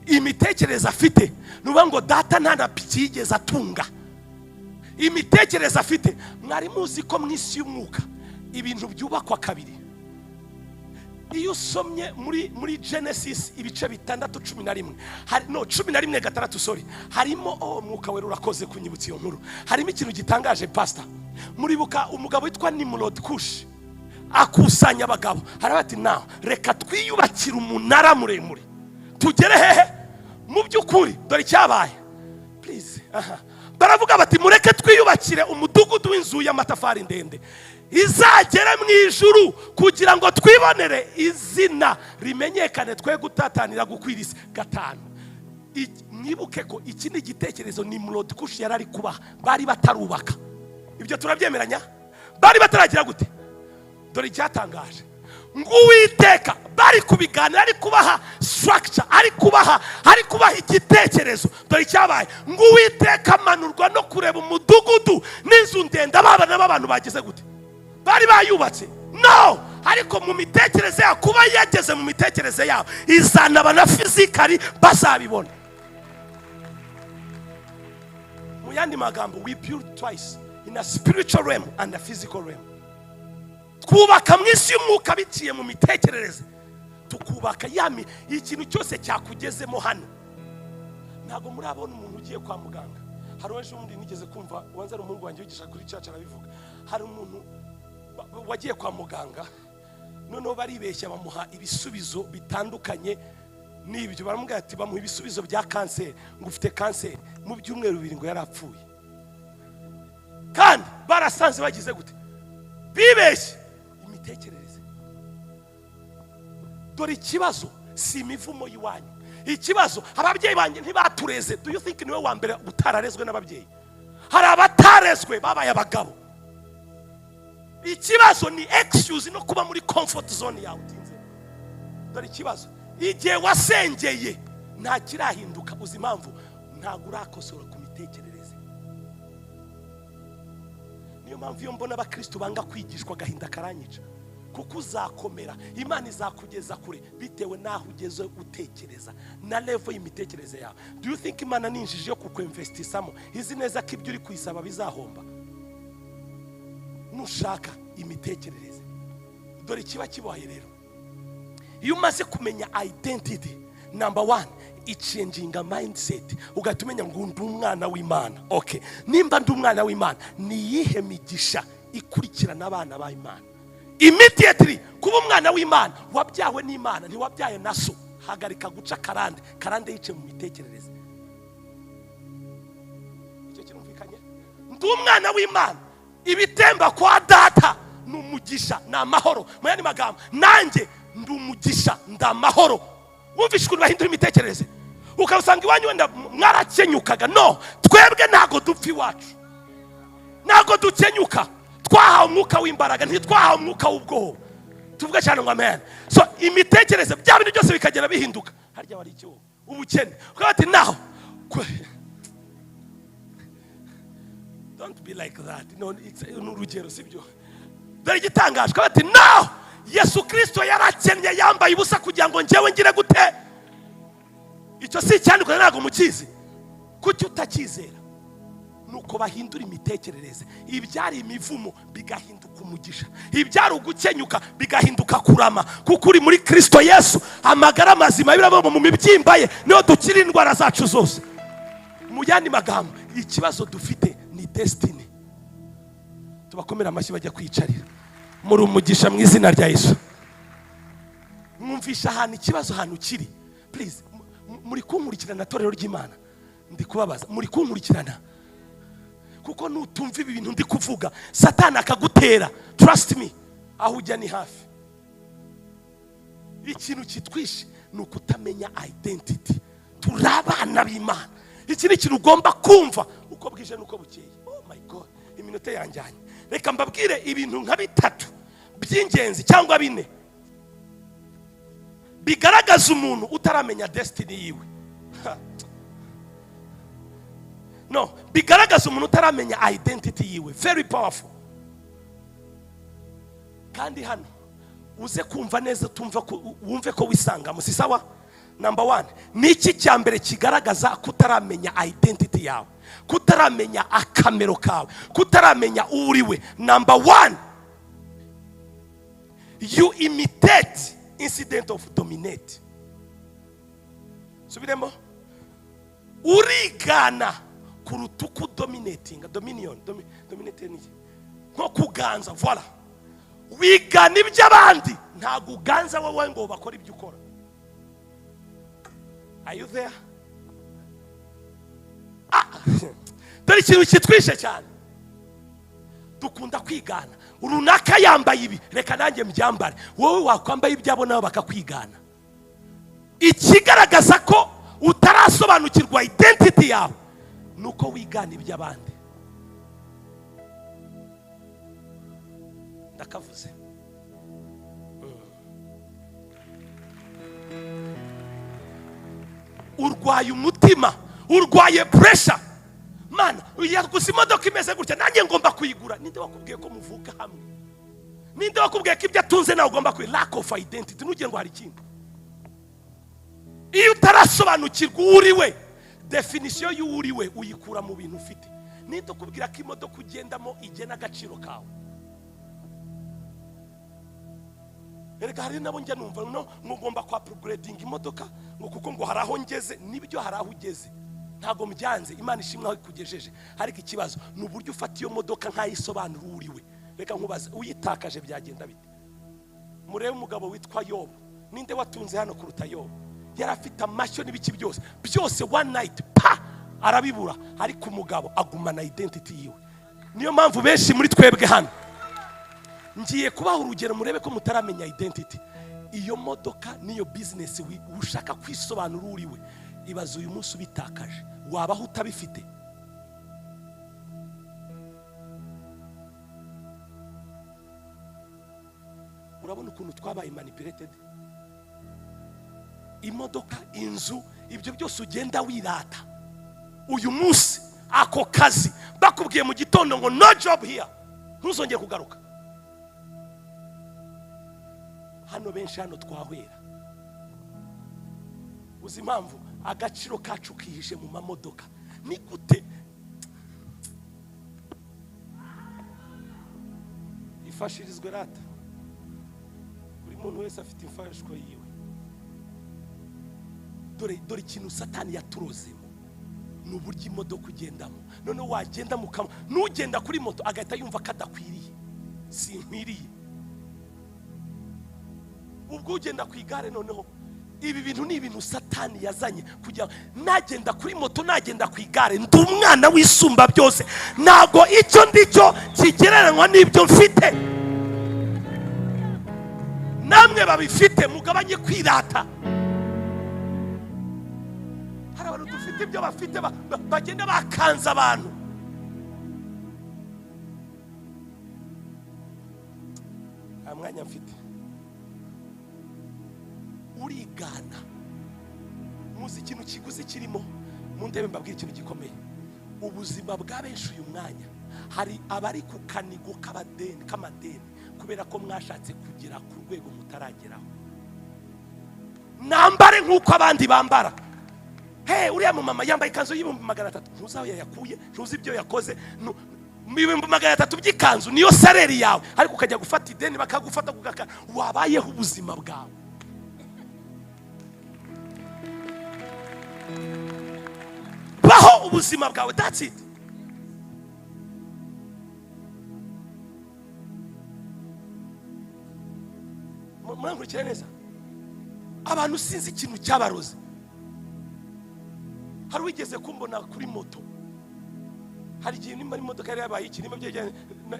Imitekerereza afite nuba ngo data nta na pikigeze atunga. Imitekerereza afite, mwari muzi ko mwisi y'umwuka ibintu byubakwa kabiri. Iyo usomye muri Genesis ibice 6:11, no 11:6, sorry, harimo umwuka wera urakoze kunyibutsa iyo nkuru. Harimo ikintu gitangaje pastor. Muribuka umugabo witwa Nimrod Kush akusanya abagabo, harabati naho reka twiyubakira umunara muremure tugere hehe mu by'ukuri. Dore cyabaye, please baravuga bati mureke twiyubakire umudugudu w'inzu y'amatafari ndende izagera mu ijuru, kugira ngo twibonere izina rimenyekane, twe gutatanira gukwira isi. 5, mwibuke ko iki ni igitekerezo Nimrod Kush yarari kubaha, bari batarubaka. Ibyo turabyemeranya, bari bataragira gute? Dore icyatangaje ngo Uwiteka bari kubiganira, ari kubaha structure, ari kubaha igitekerezo. Dore cyabaye ngo Uwiteka manurwa no kureba umudugudu n'inzu ndende abana n'abantu bagize gute? Bari bayubatse. No, ariko mu mitekerereze ya kuba yageze mu mitekerereze yabo izana bana physically bazabibona. Mu yandi magambo, we build twice, in a spiritual realm and a physical realm. Twubaka mwisi y'umwuka biciye mu mitekerereze, tukubaka yami ikintu cyose cyakugezemo hano. Ntago murabona umuntu ugiye kwa muganga. Hari wenje undi nigeze kumva wanza ari umuhungu wanjye wigisha kuri church arabivuga. Hari umuntu wagiye kwa muganga, noneho baribeshya bamuha ibisubizo bitandukanye n'ibyo. Baramubwira ati bamuha ibisubizo bya kanseri, ngo ufite kanseri, mu byumweru 2 ngo yarapfuye. Kandi barasanze bagize gute? Bibeshye imitekerereze. Dore ikibazo si imivumo yiwanyu. Ikibazo ababyeyi banjye ntibatureze. Do you think niwe wa mbere utararezwe n'ababyeyi? Hari abatarezwe babaye abagabo. Ikibazo ni excuse no kuba muri comfort zone yawe utinze. Dore ikibazo, igihe wasengeye nta kirahinduka, uzi impamvu? Ntago urakosora ku mitekerereze. niyo mpamvu iyo mbona abakristo banga kwigishwa agahinda karanyica, kuko uzakomera, Imana izakugeza kure bitewe naho ugeze utekereza na level y'imitekerereze yawe. Do you think Imana ninjije yo kukwinvestisamo izi neza ko ibyo uri kuyisaba bizahomba? Nushaka imitekerereze, dore kiba kibaye rero. Iyo umaze kumenya identity, number one, changing a mindset, ugatumenya ngo ndi umwana w'Imana. Okay, nimba ndi umwana w'Imana, ni yihe migisha ikurikirana abana ba Imana? Immediately kuba umwana w'Imana, wabyawe n'Imana, ntiwabyaye na so. Hagarika guca karande yice mu mitekerereze. Icyo kirumvikanye? Ndi umwana w'Imana, ibitemba kwa data n'umugisha na mahoro. Muyandi magambo, nanjye ndi umugisha ndamahoro. Wumvishe ukuntu bahindura imitekerereze, ukabusanga iwanyu wenda mwarakenyukaga. No, twebwe ntago dupfa iwacu, ntago dukenyuka. Twahawe umwuka w'imbaraga, ntitwahawe umwuka w'ubwoba. Tuvuga cyane ngo amen. So imitekerereze bya bintu byose bikagera bihinduka. Harya wari icyo ubukene, ukabati naho don't be like that. No, it's urugero sibyo. Dore igitangaje, ukabati naho Yesu Kristo yarakennye yambaye ubusa kugira ngo njewe ngire gute. Icyo si cyane ko ntago mukizi. Kuki utakizera? Nuko bahindura imitekerereze. Ibyari imivumo bigahinduka umugisha, ibyari ugukenyuka bigahinduka kurama, kuko uri muri Kristo Yesu. Amagara mazima birabo mu mibyimba ye, niyo dukira indwara zacu zose. Mu yandi magambo, ikibazo dufite ni destiny. Tubakomera amashyi bajya kwicarira. Muri umugisha mu izina rya Yesu. Mwumvisha ahantu ikibazo hano kiri. Please, muri kunkurikirana torero ry'Imana, ndi kubabaza, muri kunkurikirana? Kuko nutumva ibi bintu ndi kuvuga, Satani akagutera. Trust me, aho ujya ni hafi. Ikintu kitwishe ni ukutamenya identity. Turabana b'Imana. Iki ni ikintu ugomba kumva uko bwije nuko bukeye. Oh my God, iminota yanjanye. Reka mbabwire ibintu nka bitatu by'ingenzi cyangwa bine bigaragaza umuntu utaramenya destiny yiwe. No, bigaragaza umuntu utaramenya identity yiwe. Very powerful. Kandi hano uze kumva neza, wumve ko wisanga mu sisawa. Number one, niki cyambere kigaragaza kutaramenya identity yawe, kutaramenya akamero kawe, kutaramenya uriwe. Number one, you imitate instead of dominate. Subiremo, urigana kuruta kudominating. Dominate ni nko kuganza. Voilà, wigana iby'abandi, ntago uganza wowe ngo bakora ibyo ukora. Are you there? Dore ikintu kitwishe cyane, dukunda kwigana. Runaka yambaye ibi, reka nanjye mbyambare. Wowe wakwambaye ibyabo nabo bakakwigana. Ikigaragaza ko utarasobanukirwa identity yawe nuko wigana iby'abandi. Ndakavuze. Urwaye umutima, urwaye pressure. Mana, yaguze imodoka imeze gutya, nanjye ngomba kuyigura. Ninde wakubwiye ko muvuka hamwe? Ninde wakubwiye ko ibyo atunze nawe ugomba kuyi? Lack of identity. Nugire ngo hari ikindi. Iyo utarasobanukirwa uriwe, definition y'uriwe uyikura mu bintu ufite. Ninde ukubwira ko imodoka ugendamo igena agaciro kawe? Erega hari nabo njya numva no ngomba kwa upgrading imodoka ngo kuko ngo haraho ngeze. Nibyo haraho ugeze, ntago mbyanze. Imana ishimwe aho ikugejeje. Ariko ikibazo ni uburyo ufata iyo modoka nkayisobanura uriwe. Reka nkubaze, uyitakaje byagenda bite? Murebe umugabo witwa Yobu. Ninde watunze hano kuruta Yobu? Yarafite amashyo n'ibiki byose one night arabibura. Ariko umugabo agumana identity yiwe. Niyo mpamvu benshi muri twebwe hano ngiye kubaha urugero, murebe ko mutaramenya identity. Iyo modoka niyo business ushaka kwisobanura uriwe, ibaze uyu munsi ubitakaje, wabaho utabifite? Urabona ukuntu twabaye manipulated. Imodoka, inzu, ibyo byose ugenda wirata. Uyu munsi ako kazi bakubwiye mu gitondo ngo no job here, ntuzongere kugaruka hano. Benshi hano twahwera, uzi impamvu agaciro kacu kihishe mu mamodoka. Ni gute ifashirizwe rata? Buri muntu wese afite imfashwa yiwe. Dore ikintu Satani yaturozemo n'uburyo imodoka ugendamo. None wagenda mukama n'ugenda kuri moto agahita yumva kadakwiriye, sinkwiriye. Ubwo ugenda ku igare, noneho ibi bintu ni ibintu Satani yazanye kugira nagenda kuri moto, nagenda ku igare, ndi umwana w'isumba byose, ntago icyo ndicyo kigereranywa n'ibyo mfite. Namwe babifite mugabanye kwirata. Hari abantu dufite ibyo bafite bagenda bakanza abantu. Amwanya mfite urigana. Muzi ikintu kiguzi kirimo, mu ndebe mbabwira ikintu gikomeye. Ubuzima bwa benshi uyu mwanya, hari abari ku kanigo k'amadeni kubera ko mwashatse kugera ku rwego mutarageraho. Nambare nk'uko abandi bambara. Uriya mu mama yambaye ikanzu y'ibihumbi 300, ntuzi aho yakuye, ntuzi ibyo yakoze. Ibihumbi 300 by'ikanzu niyo saleri yawe, ariko ukajya gufata ideni bakagufata kugaka. Wabayeho ubuzima bwawe. Baho ubuzima bwawe, that's it. Murangurikira neza. Abantu sinzi ikintu cyabaroze. Hari wigeze kumbona kuri moto, hari igihe nimba ari imodoka yari yabaye iki, nimba byegeye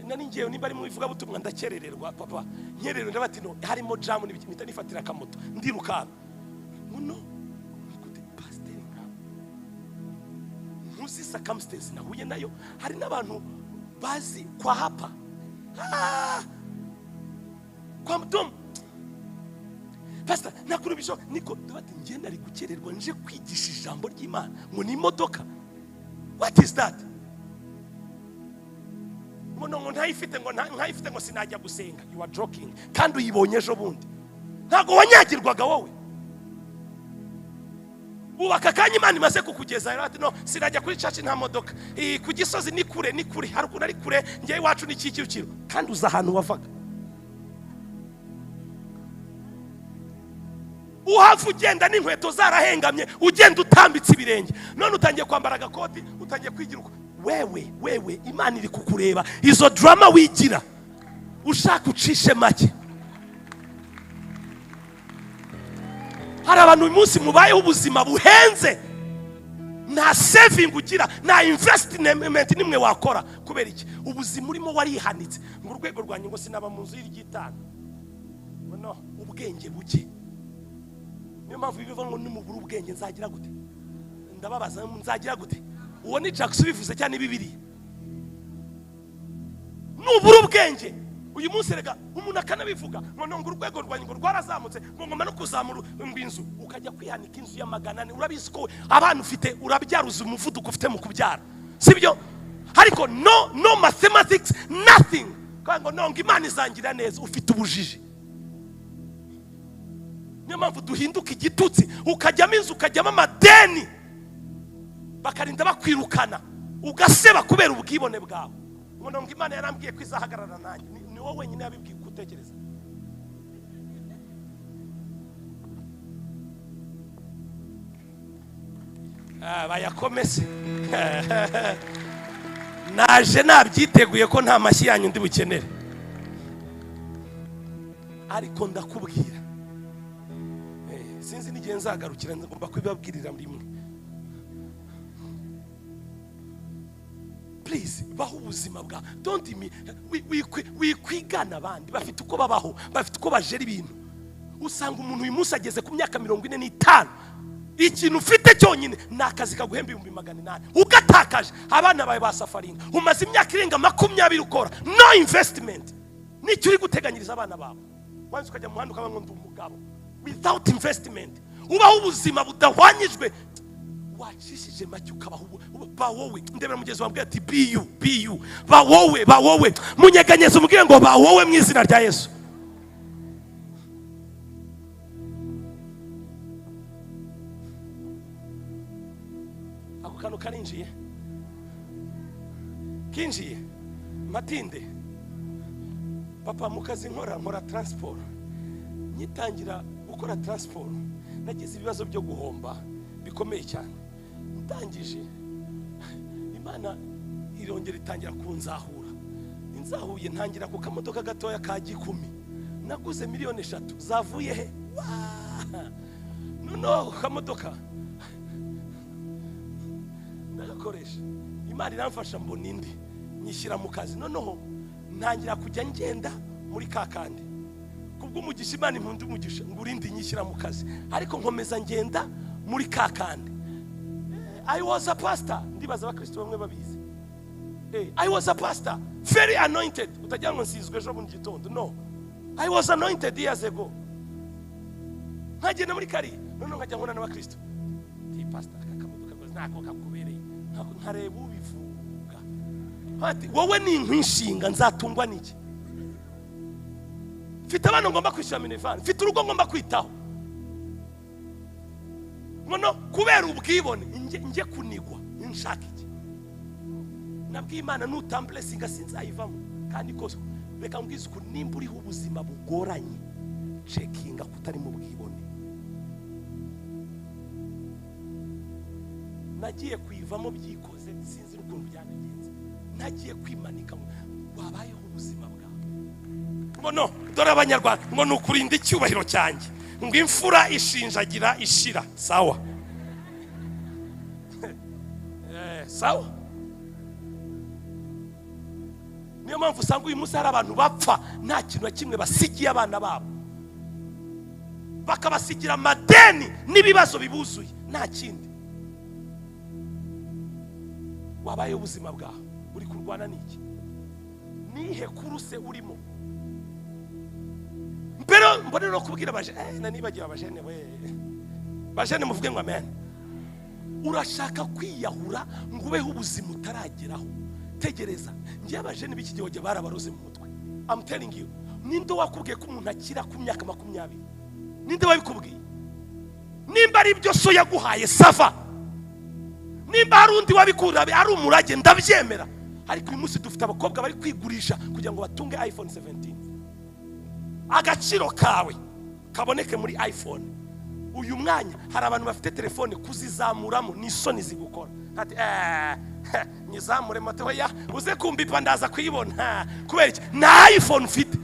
nani ngiye, nimba ari mu ivuga butumwa ndakerererwa papa, nyerero ndabati no harimo jam n'ibikimita nifatira akamoto ndiruka muno gute pastor nka muzi circumstance nahuye nayo. Hari n'abantu bazi kwa hapa kwa mdomo pastor nakurubisho niko ndabati ngenda ari gukererwa nje kwigisha ijambo ry'Imana ngo ni imodoka. What is that? Ngo ntayifite ngo sinajya gusenga. You are joking. Kandi uyibonye ejo bundi ntago wanyagirwaga wowe. Ubaka kanya Imana imaze kukugeza ati no sinajya kuri church nta modoka, ku Gisozi ni kure hari ukuntu ari kure, ngiye iwacu ni Kicukiro, kandi uza ahantu wavaga. Uhava ugenda n'inkweto zarahengamye, ugenda utambitse ibirenge, none utangiye kwambara agakoti, utangiye kwigira uko. Wewe Imana iri kukureba. Izo drama wigira ushaka ucishe make. Hari abantu uyu munsi mubayeho ubuzima buhenze, nta saving ugira, nta investment nimwe wakora. Kubera iki? Ubuzima urimo warihanitse ngo urwego rwanyu ngo sinaba mu nzu y'igitano. No, ubwenge buke. Niyo mpamvu bivuga ngo nimubura ubwenge nzagira gute? Ndababaza nzagira gute? Uwo ni Jackson bivuze cyane Bibiliya. Nubura ubwenge uyu munsi rega umuntu akanabivuga ngo urwego rwanyu ngo rwarazamutse ngo ngoma no kuzamura inzu, ukajya kwihanika inzu ya 400. Urabizi ko abantu ufite urabyaruza umuvuduko ufite mu kubyara, sibyo? Ariko no mathematics, nothing. Kango ngo Imana izangira neza, ufite ubujiji. Niyo mpamvu duhinduka igitutsi, ukajyamo inzu, ukajyamo amadeni, bakarinda bakwirukana, ugaseba kubera ubwibone bwawe. Ngo Imana yarambwiye ko izahagarara nanjye. Ni wowe wenyine yabibwiye kutekereza. Bayakomese. Naje nabyiteguye ko nta mashyi yanyu ndi bukenere, ariko ndakubwira sinzi n'igihe nzagarukira, ngomba kubibabwirira rimwe. Please, baho ubuzima bwa. Don't wikwigana abandi bafite uko babaho, bafite uko bajera ibintu. Usanga umuntu uyu munsi ageze ku myaka 45, ikintu ufite cyonyine nakazi kaguhemba 800, ugatakaje abana bawe basafaringa, umaze imyaka irenga 20 ukora no investment. Nicyo uri guteganyiriza abana bawe. Wanze ukajya mu handi ukaba ngo ndi umugabo without investment. Ubaho ubuzima budahwanyijwe. wacishije make ukabaho ba wowe. Ndebera mugezi wambwiye ati be you ba wowe munyeganyeze umubwire ngo ba wowe mu izina rya Yesu. Ako kantu karinjiye kinjiye matinde. Papa mukazi nkora transport, nyitangira gukora transport nagize ibibazo byo guhomba bikomeye cyane. Ndangije Imana irongera itangira kunzahura. Inzahuye ntangira ku kamodoka gatoya ka 10 naguze miliyoni 3 zavuye he? No kamodoka nagakoresha. Imana iramfasha mbona indi nyishyira mu kazi. Noneho ntangira kujya ngenda muri kakandi kubw'umugisha Imana impundu umugisha ngurindi nyishyira mu kazi, ariko nkomeza ngenda muri kakandi. I was a pastor, ndibaza abakristo bamwe babizi. I was a pastor, very anointed. Utajya ngo nsizwe ejo mu gitondo. No, I was anointed years ago. Nkagenda muri kari none nkajya nkona n'abakristo. Ndi pastor akamuduka rwose ntako kakubereye ntako nkareba ubivuga. Ati wowe ni nk'inshinga nzatungwa n'iki? Mfite abana ngomba kwishyura minivani, mfite urugo ngomba kwitaho. Ngono kubera ubwibone nje kunigwa nshaka iki? Nabwiye Imana nutamblessinga sinzayivamo. Kandi kose reka mbwize ko nimba uriho ubuzima bugoranye checkinga kutari mu bwibone. Nagiye kwivamo byikoze sinzi ukuntu byanagenze. Nagiye kwimanika wabayeho ubuzima bwawe. Ngono dore abanyarwanda ngo nukurinda icyubahiro cyanjye ngo imfura ishinjagira ishira. Sawa sawa. Niyo mpamvu usanga uyu munsi hari abantu bapfa nta kintu na kimwe basigiye abana babo, bakabasigira amadeni n'ibibazo bibuzuye nta kindi. Wabaye ubuzima bwawe uri kurwana n'iki? Nihe kuruse urimo? Pero mbone no kubwira baje nanibagiye abajene we bajene muvuge ngo amen. Urashaka kwiyahura ngo ubeho ubuzima utarageraho? Tegereza, ngiye abajene biki gihe barabaroze mu mutwe. I'm telling you, ninde wakubwiye ko umuntu akira ku myaka 20? Ninde wabikubwiye? Nimba ari byo so yaguhaye sava, nimba hari undi wabikura ari umurage ndabyemera. Ariko uyu munsi dufite abakobwa bari kwigurisha kugira ngo batunge iPhone 17. Agaciro kawe kaboneke muri iPhone. Uyu mwanya hari abantu bafite telefone kuzizamuramo n'isoni zigukora. Ati nyizamure moto ya uze kumbipa ndaza kuyibona. Kubera iki? Na iPhone ufite.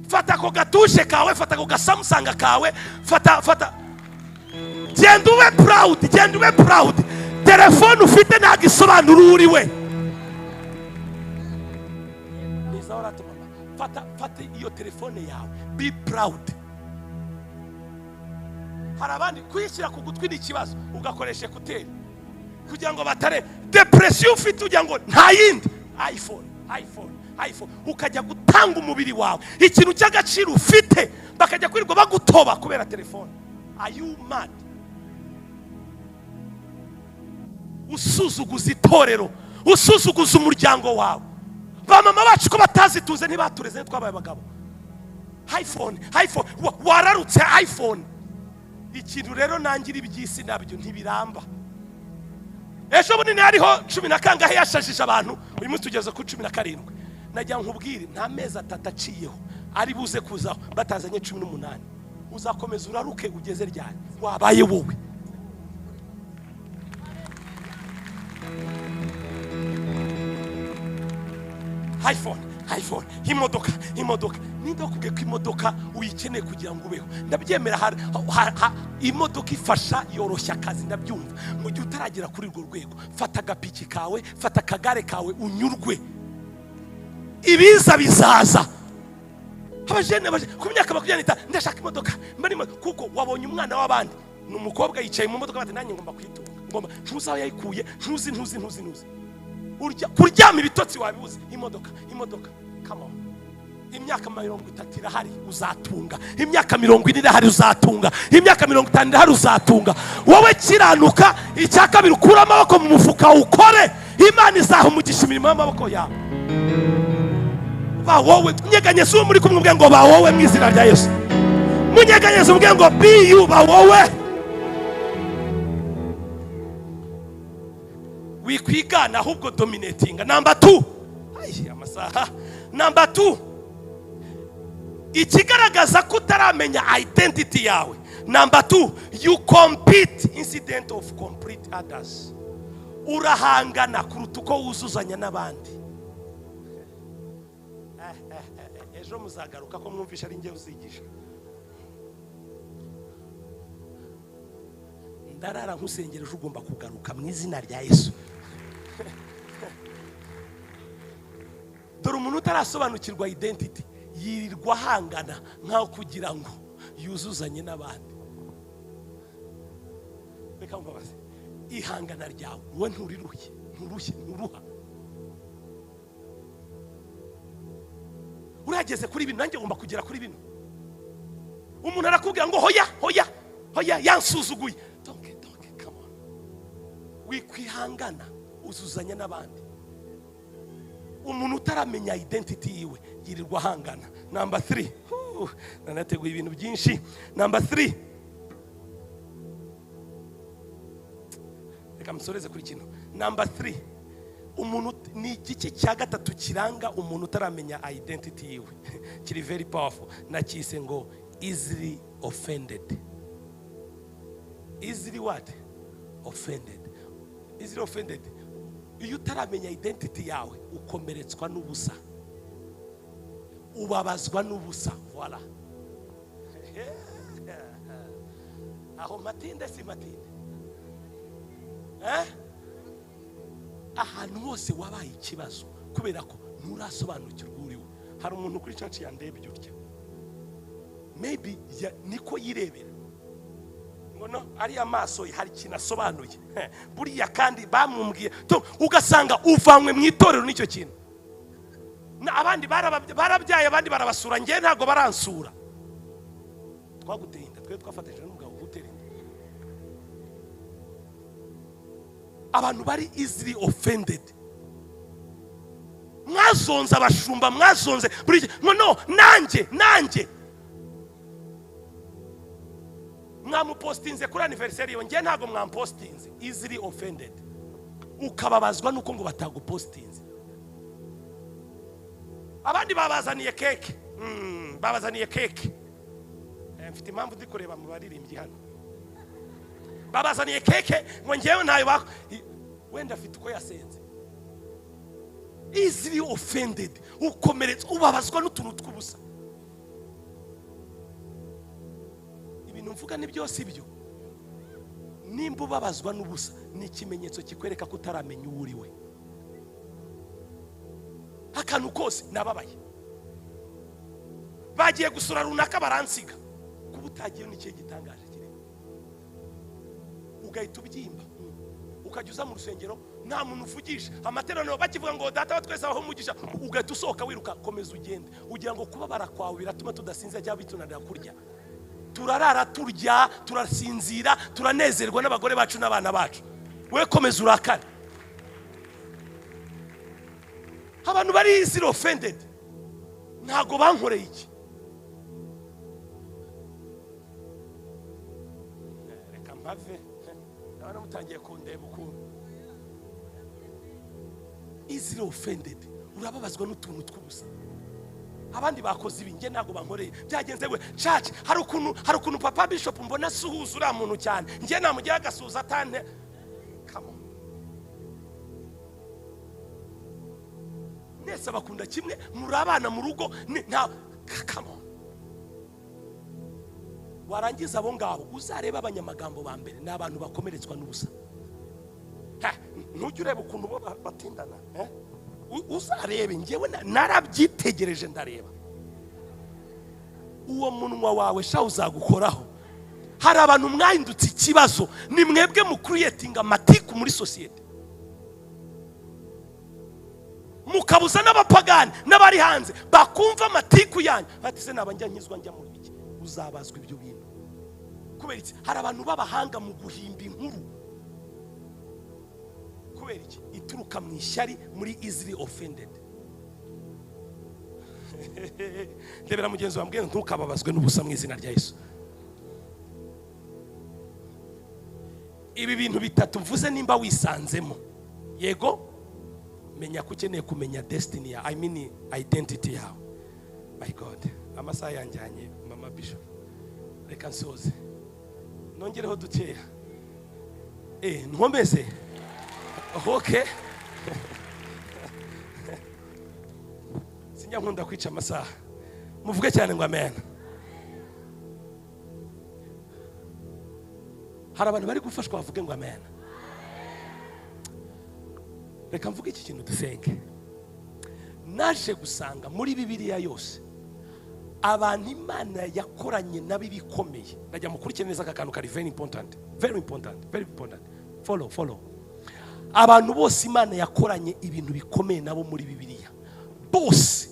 Fata ko gatushe kawe, fata ko Samsung kawe, fata genda ube proud. Telefone ufite nagisobanura uriwe. Nizahora tumama. Fata iyo telefone yawe, be proud. Hari abandi kwishyira ku gutwi n'ikibazo ugakoresha ekuteri kugira ngo batare depression ufite ugira ngo nta yindi iPhone ukajya gutanga umubiri wawe ikintu cy'agaciro ufite bakajya kwirirwa bagutoba kubera telefone. Are you mad? Usuzuguza itorero, usuzuguza umuryango wawe. Ba mama bacu ko batazituze ntibatureze twabaye abagabo. iPhone wararutse iPhone. Ikintu rero nangira ibyisi nabyo ntibiramba. Ejo bunini hariho 10 na kangahe yashajije abantu, uyu munsi tugeze ku 17. Najya nkubwire nta meza atataciyeho ari buze kuzaho batazanye 18. Uzakomeza uraruke ugeze ryari? Wabaye wowe. iPhone imodoka nindo kubwe ko imodoka uyikeneye kugira ngo ubeho. Ndabyemera imodoka ifasha yoroshya akazi ndabyumva. Mu gihe utaragera kuri urwo rwego, fata agapiki kawe, fata akagare kawe unyurwe. Ibiza bizaza. Abajene ku myaka 25 ndashaka imodoka kuko wabonye umwana w'abandi n'umukobwa yicaye mu modoka bati nanjye ngomba kwitunga, ngomba ntuzaho yayikuye ntuzi urya kuryama ibitotsi wabibuze. Imodoka come on. imyaka 30 irahari uzatunga, imyaka 40 irahari uzatunga, imyaka 50 irahari uzatunga. Wowe kiranuka, icya kabiri ukura amaboko mu mufuka ukore, Imana izaha umugisha imirimo y'amaboko yawe. Ba wowe nyeganyeza uwo muri kumwe ngo ba wowe mu izina rya Yesu. Munyeganyeza umubwire ngo be you, ba wowe. Wikwigana ahubwo dominating. Number 2. Ai amasaha. Number 2. Ikigaragaza ko utaramenya identity yawe. Number 2, you compete instead of complete others. Urahangana kuruta uko wuzuzanya n'abandi. Ejo muzagaruka ko mwumvisha ari nge uzigisha. Ndarara nkusengereje ugomba kugaruka mu izina rya Yesu. Dore umuntu utarasobanukirwa identity yirirwa hangana nkaho kugira ngo yuzuzanye n'abandi. Reka mbabaze, ihangana ryawe wowe nturirushye, nturuha. Urageze kuri bino, nanjye ngomba kugera kuri bino. Umuntu arakubwira ngo hoya yansuzuguye. Don't, come on. Wikwihangana uzuzanya n'abandi. Umuntu utaramenya identity yiwe yirirwa hangana. Number 3. Nanateguye ibintu byinshi. Number 3. Reka msoreze kuri kino. Number 3. Umuntu ni igice cya gatatu kiranga umuntu utaramenya identity yiwe. Kiri very powerful. Nakise ngo easily offended. Easily what? Offended. Easily offended. Iyo utaramenya identity yawe ukomeretswa n'ubusa, ubabazwa n'ubusa. Voilà. Aho matinde si matinde. Ahantu hose wabaye ikibazo kubera ko nturasobanukirwa uriwe. Hari umuntu kuri church yandebye urya. Maybe niko yirebera. Ngono ari amaso hari kinasobanuye. Buriya kandi bamumbwiye ugasanga uvanywe mu itorero nicyo kintu. Na abandi barabyaye, abandi barabasura, ngiye ntago baransura. Twaguteye inda, twe twafatije n'umugabo gutera inda. Abantu bari easily offended. Mwazonze abashumba, mwazonze buri no nanjye mwamupostinze kuri anniversary yo, ngiye ntago mwampostinze. Easily offended. Ukababazwa nuko ngo batagupostinze. Abandi babazaniye keke. Babazaniye keke. Mfite impamvu ndi kureba mu baririmbyi hano. Babazaniye keke ngo ngiyewe ntayo wenda afite uko yasenze. Easily offended. Ukomeretse, ubabazwa n'utuntu tw'ubusa. Ibintu mvuga ni byose ibyo. Nimba ubabazwa n'ubusa ni ikimenyetso kikwereka ko utaramenya uwo uriwe. Akantu kose nababaye. Bagiye gusura runaka baransiga. Kuba utagiye n'ikihe gitangaje kire. Ugahita ubyimba. Ukajya mu rusengero nta muntu uvugisha. Amateraniro bakivuga ngo data wa twese aho umugisha, ugahita usohoka wiruka, komeza ugende. Ugira ngo kuba barakwawe biratuma tudasinza cyangwa bitunanira kurya. Turarara turya, turasinzira, turanezerwa n'abagore bacu n'abana bacu. We komeza urakare. Abantu bari easily offended. Ntago bankoreye iki. Reka mpave. Nabana mutangiye kundeba ukuntu. Easily offended. Urababazwa n'utuntu tw'ubusa. Abandi bakoze ibinge ntago bankoreye. Byagenze we church hari ukuntu papa bishop mbona suhuza ura muntu cyane. Ngiye namugira agasuza atante. Come on. Nese bakunda kimwe murabana mu rugo nta come on. Warangiza abo ngabo uzareba abanyamagambo ba mbere n'abantu bakomeretswa n'ubusa. Ntujye ureba ukuntu bo batindana. Uzarebe ngewe narabyitegereje ndareba. Uwo munwa wawe sha uzagukoraho. Hari abantu mwahindutse ikibazo, ni mwebwe mu creating amatiku muri society. mukabuza n'abapagani n'abari hanze bakumva amatiku yanyu ati se naba njya nkizwa njya muri iki, uzabazwa ibyo bintu. Kubera iki? Hari abantu b'abahanga mu guhimba inkuru. Kubera iki? Ituruka mu ishyari, muri easily offended. Ndebera mugenzi wambwiye ntukababazwe n'ubusa mu izina rya Yesu. Ibi bintu bitatu mvuze nimba wisanzemo, yego, menya ko ukeneye kumenya destiny ya, I mean identity yawe. My God, amasaha yanjyanye mama Bishop. Reka nsoze nongereho dukeya. Nkomeze. Okay. Sinjya nkunda kwica amasaha. Muvuge cyane ngo amen. Hari abantu bari gufashwa bavuge ngo amen. Reka mvuge iki kintu dusenge. Naje gusanga muri Bibiliya yose abantu Imana yakoranye nabibikomeye. Najya mukurikira neza akakantu kari very important. Very important. Very important. Follow. Abantu bose Imana yakoranye ibintu bikomeye nabo muri Bibiliya. Bose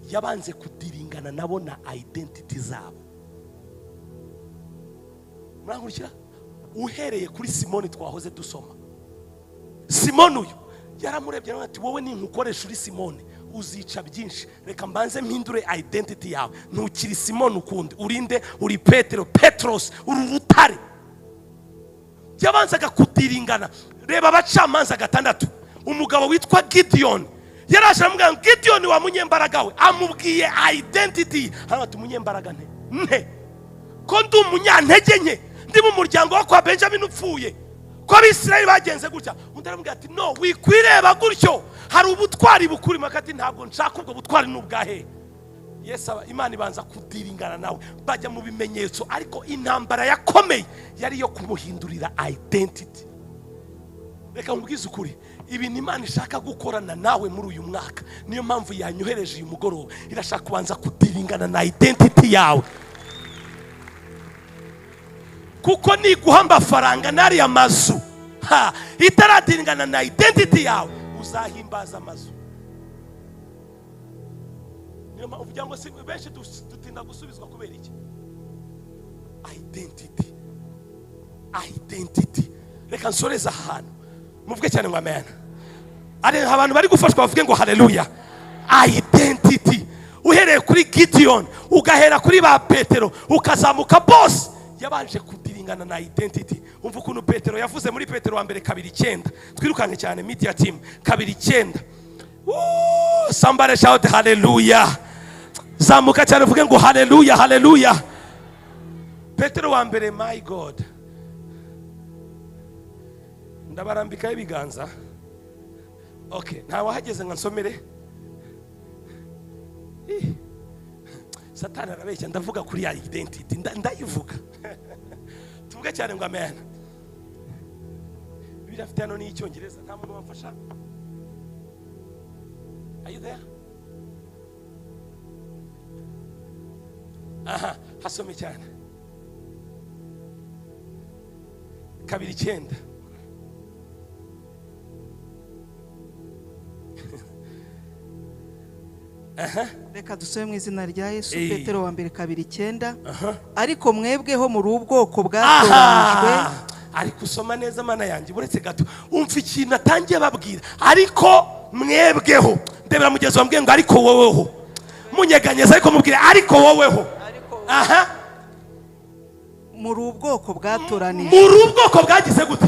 yabanze kudiringana nabo na identity zabo. Murangurikira? Uhereye kuri Simoni twahoze dusoma. Simoni uyu yaramurebye ati wowe ni nkukoresha uri Simoni uzica byinshi, reka mbanze mpindure identity yawe, ntukiri Simoni ukundi, urinde uri Petero, Petros, uri rutare. Yabanzaga kudiringana. Reba abacamanza 6, umugabo witwa Gideon yaraje aramubwira Gideon wa munyembaraga we, amubwiye identity, ati munyembaraga nte ko ndi umunyantege nke, ndi mu muryango wo kwa Benjamin upfuye, ko Abisirayeli bagenze gutya. Undi aramubwira ati no, wikwireba gutyo, hari ubutwari bukuri makati, ntabwo nshaka ubwo butwari n'ubwahe. Yes, Imana ibanza kudiringana nawe, bajya mu bimenyetso, ariko intambara yakomeye yari yo kumuhindurira identity. Reka mbwize ukuri, ibintu Imana ishaka gukorana nawe muri uyu mwaka, niyo mpamvu yanyohereje uyu mugoroba, irashaka kubanza kudiringana na identity yawe. Kuko ni guhamba faranga nari amazu, itaradiringana na identity yawe, uzahimbaza amazu. Niyo mpamvu uvuga ngo si benshi dutinda gusubizwa kubera iki? Identity. Reka nsoreza ahantu muvuge cyane ngo amen. Ari abantu bari gufashwa bavuge ngo haleluya. Identity. Uhereye kuri Gideon, ugahera kuri ba Petero, ukazamuka boss yabanje kudiringana na identity. Umva ukuntu Petero yavuze muri Petero wa mbere 2:9. Twirukanke cyane media team 2:9. Somebody shout hallelujah. Zamuka cyane uvuge ngo hallelujah, hallelujah. Petero wa mbere, my God. Ndabarambika ibiganza. Okay, nta wahageze nka nsomere. Satani arabeshya, ndavuga kuri ya identity, ndayivuga. Tuvuge cyane ngo amen. Birafite hano ni icyongereza, nta muntu wamfasha. Are you there? Aha, hasome cyane. 2:9. Reka dusome mu izina rya Yesu. Petero wa mbere 2:9. Ariko mwebweho muri ubwoko bwatoranijwe. Ariko usoma neza mana yanjye, buretse gato umva ikintu atangiye babwira. Ariko mwebweho, ndebera mugezi wambwiye ngo ariko woweho, munyeganyeza ariko mubwire ariko woweho. Muri ubwoko bwatoranijwe. Muri ubwoko bwagize gute?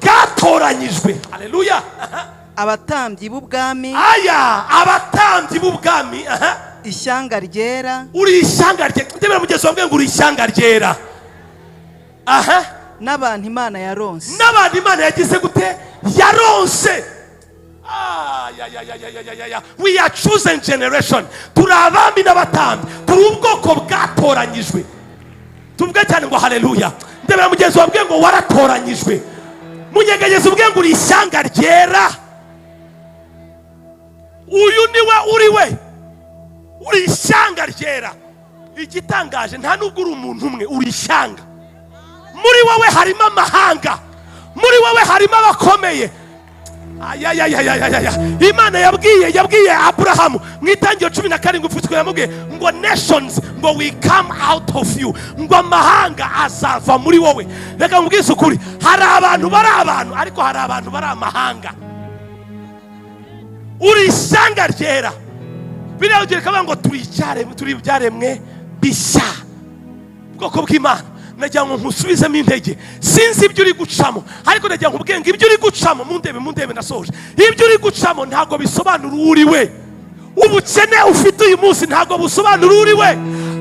Bwatoranyijwe. Haleluya. Abatambyi b'ubwami. Abatambyi b'ubwami. Ishyanga ryera. Uri ishyanga ryera. Ndebera mugezi wambwiye ngo uri ishyanga ryera. N'abantu Imana yaronse. N'abantu Imana yagize gute? Yaronse. We are chosen generation. Turi abami n'abatambyi, turi ubwoko bwatoranyijwe. Tuvuge cyane ngo haleluya. Ndebera mugezi wambwiye ngo waratoranyijwe. Munyeganyeza ubwiye ngo uri ishyanga ryera. Uyu niwe uriwe, uri ishyanga ryera. Igitangaje nta nubwo uri umuntu umwe, uri ishyanga. Muri wowe harimo amahanga, muri wowe harimo abakomeye. Imana yabwiye Aburahamu mu Itangiriro 17 yamubwiye ngo nations ngo we come out of you, ngo amahanga azava muri wowe. Reka mubwize ukuri, hari abantu bari abantu ariko hari abantu bari amahanga. Uri ishyanga ryera, biragera kavuga ngo turi ibyaremwe bishya, ubwoko bw'Imana. Nagira ngo nkusubizemo intege, sinzi ibyo uri gucamo, ariko nagira ngo ubwenge ibyo uri gucamo mundebe nasoje. Ibyo uri gucamo ntago bisobanura uri we. Ubukene ufite uyu munsi ntago busobanura uri we.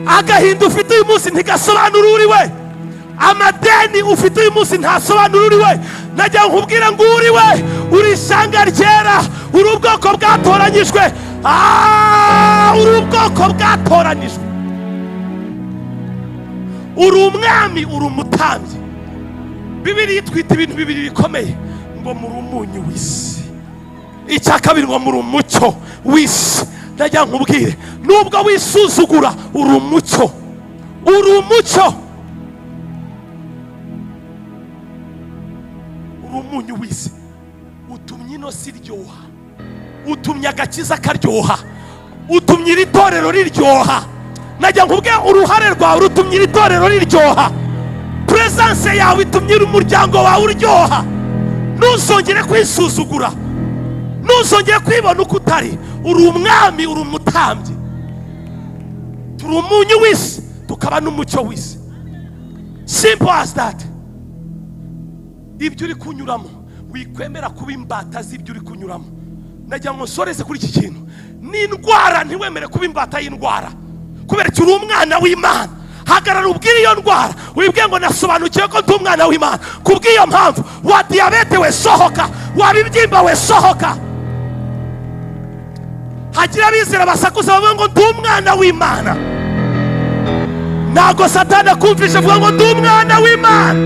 Agahinda ufite uyu munsi ntigasobanura uri we. Amadeni ufite uyu munsi ntasobanura uri we. Nagira ngo nkubwire ngo uri we, uri ishyanga ryera, uri ubwoko bwatoranyijwe. Uri ubwoko bwatoranijwe, uri umwami, uri umutambyi. Bibiliya itwita ibintu bibiri bikomeye, ngo muri umunyu w'isi, icya kabiri ngo muri umucyo w'isi. Ndagira nkubwire, nubwo wisuzugura uri umucyo, uri umucyo, uri umunyu w'isi. Utumye inosi ryoha, utumye agakiza karyoha, utumye iri torero riryoha. Najya nkubwe uruhare rwawe rutumye iri torero riryoha, presence yawe itumye umuryango wawe uryoha. Ntuzongere kwisuzugura, ntuzongere kwibona uko utari. Uri umwami, uri umutambyi, turi umunyu w'isi, tukaba n'umucyo w'isi. Simple as that. Ibyo uri kunyuramo wikwemera kuba imbata z'ibyo uri kunyuramo. Najya ngo nsoreze kuri iki kintu, n'indwara ntiwemere kuba imbata y'indwara, kubera uri umwana w'Imana. Hagarara ubwire iyo ndwara, wibwiye ngo nasobanukiwe ko ndi umwana w'Imana. Kubw'iyo mpamvu, wa diyabete we sohoka, wa bibyimba we sohoka. Hagira abizera basakuza bavuga ngo ndi umwana w'Imana. Ntago Satani akumvishe avuga ngo ndi umwana w'Imana,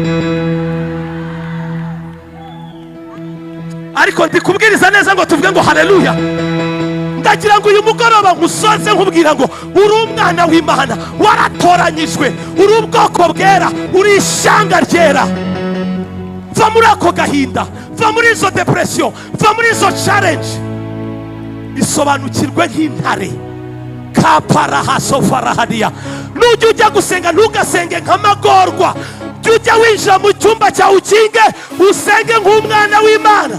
ariko ndi kubwiriza neza ngo tuvuge ngo haleluya. Ndagira ngo uyu mugoroba nkusoze nkubwira ngo uri umwana w'Imana, waratoranyijwe, uri ubwoko bwera, uri ishyanga ryera. Va muri ako gahinda, va muri izo depression, va muri izo challenge. Isobanukirwe nk'intare, kaparahasofarahadiya. Nujya ujya gusenga ntugasenge nk'amagorwa, jya winjira mu cyumba cyawe ukinge, usenge nk'umwana w'Imana.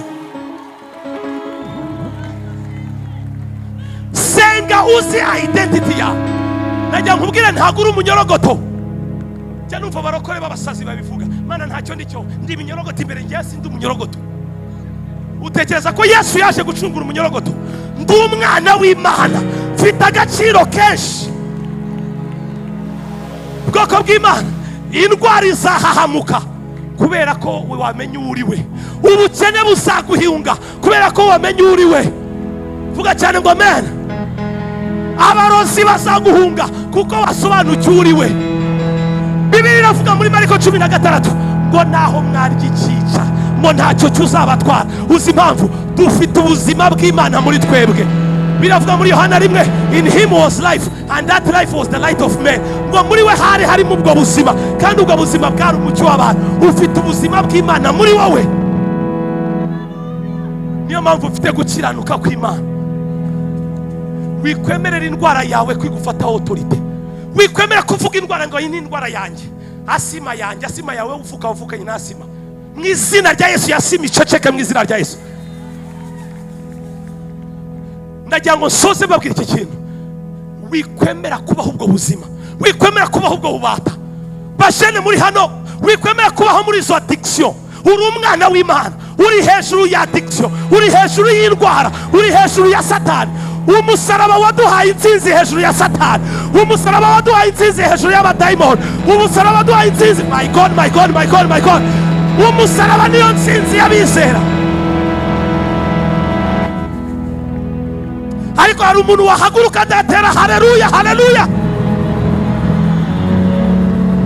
Senga uzi identity yawe. Najya nkubwire ntago uri umunyorogoto. Jya numva barokore b'abasazi babivuga, Mana ntacyo ndicyo, ndi iminyorogoto imbere njye, sindi umunyorogoto. Utekereza ko Yesu yaje gucungura umunyorogoto? Ndi umwana w'Imana, mfite agaciro kenshi. Ubwoko bw'Imana, indwara izahahamuka kubera ko wamenye uri we. Ubukene buzaguhunga kubera ko wamenye uri we. Vuga cyane ngo amen. Abarozi bazaguhunga kuko wasobanukiwe uri we. Bibiliya iravuga muri Mariko 16 ngo naho mwarya icyica ngo ntacyo cyuzabatwara. Uzi impamvu? Dufite ubuzima bw'Imana muri twebwe. Biravuga muri Yohana 1, in him was life and that life was the light of men. Ngo muri we hari harimo ubwo buzima, kandi ubwo buzima bwari umucyo w'abantu. Ufite ubuzima bw'Imana muri wowe. Niyo mpamvu ufite gukiranuka kw'Imana. Wikwemerera indwara yawe kwigufata autorite. Wikwemera kuvuga indwara ngo iyi ni indwara yanjye, asima yanjye, asima yawe uvukanye n'asima. Mu izina rya Yesu, yasima iceceke mu izina rya Yesu. Ndagira ngo nsoze babwira iki kintu, wikwemera kubaho ubwo buzima, wikwemera kubaho ubwo bubata. Bashene muri hano, wikwemera kubaho muri izo addiction. Uri umwana w'Imana, uri hejuru ya addiction, uri hejuru y'indwara, uri hejuru ya Satani. Umusaraba waduhaye insinzi hejuru ya Satani, umusaraba waduhaye insinzi hejuru y'abadayimoni, umusaraba waduhaye insinzi. My God, my God, my God, my God. Umusaraba niyo nsinzi y'abizera. Ariko hari umuntu wahaguruka adatera haleluya, haleluya.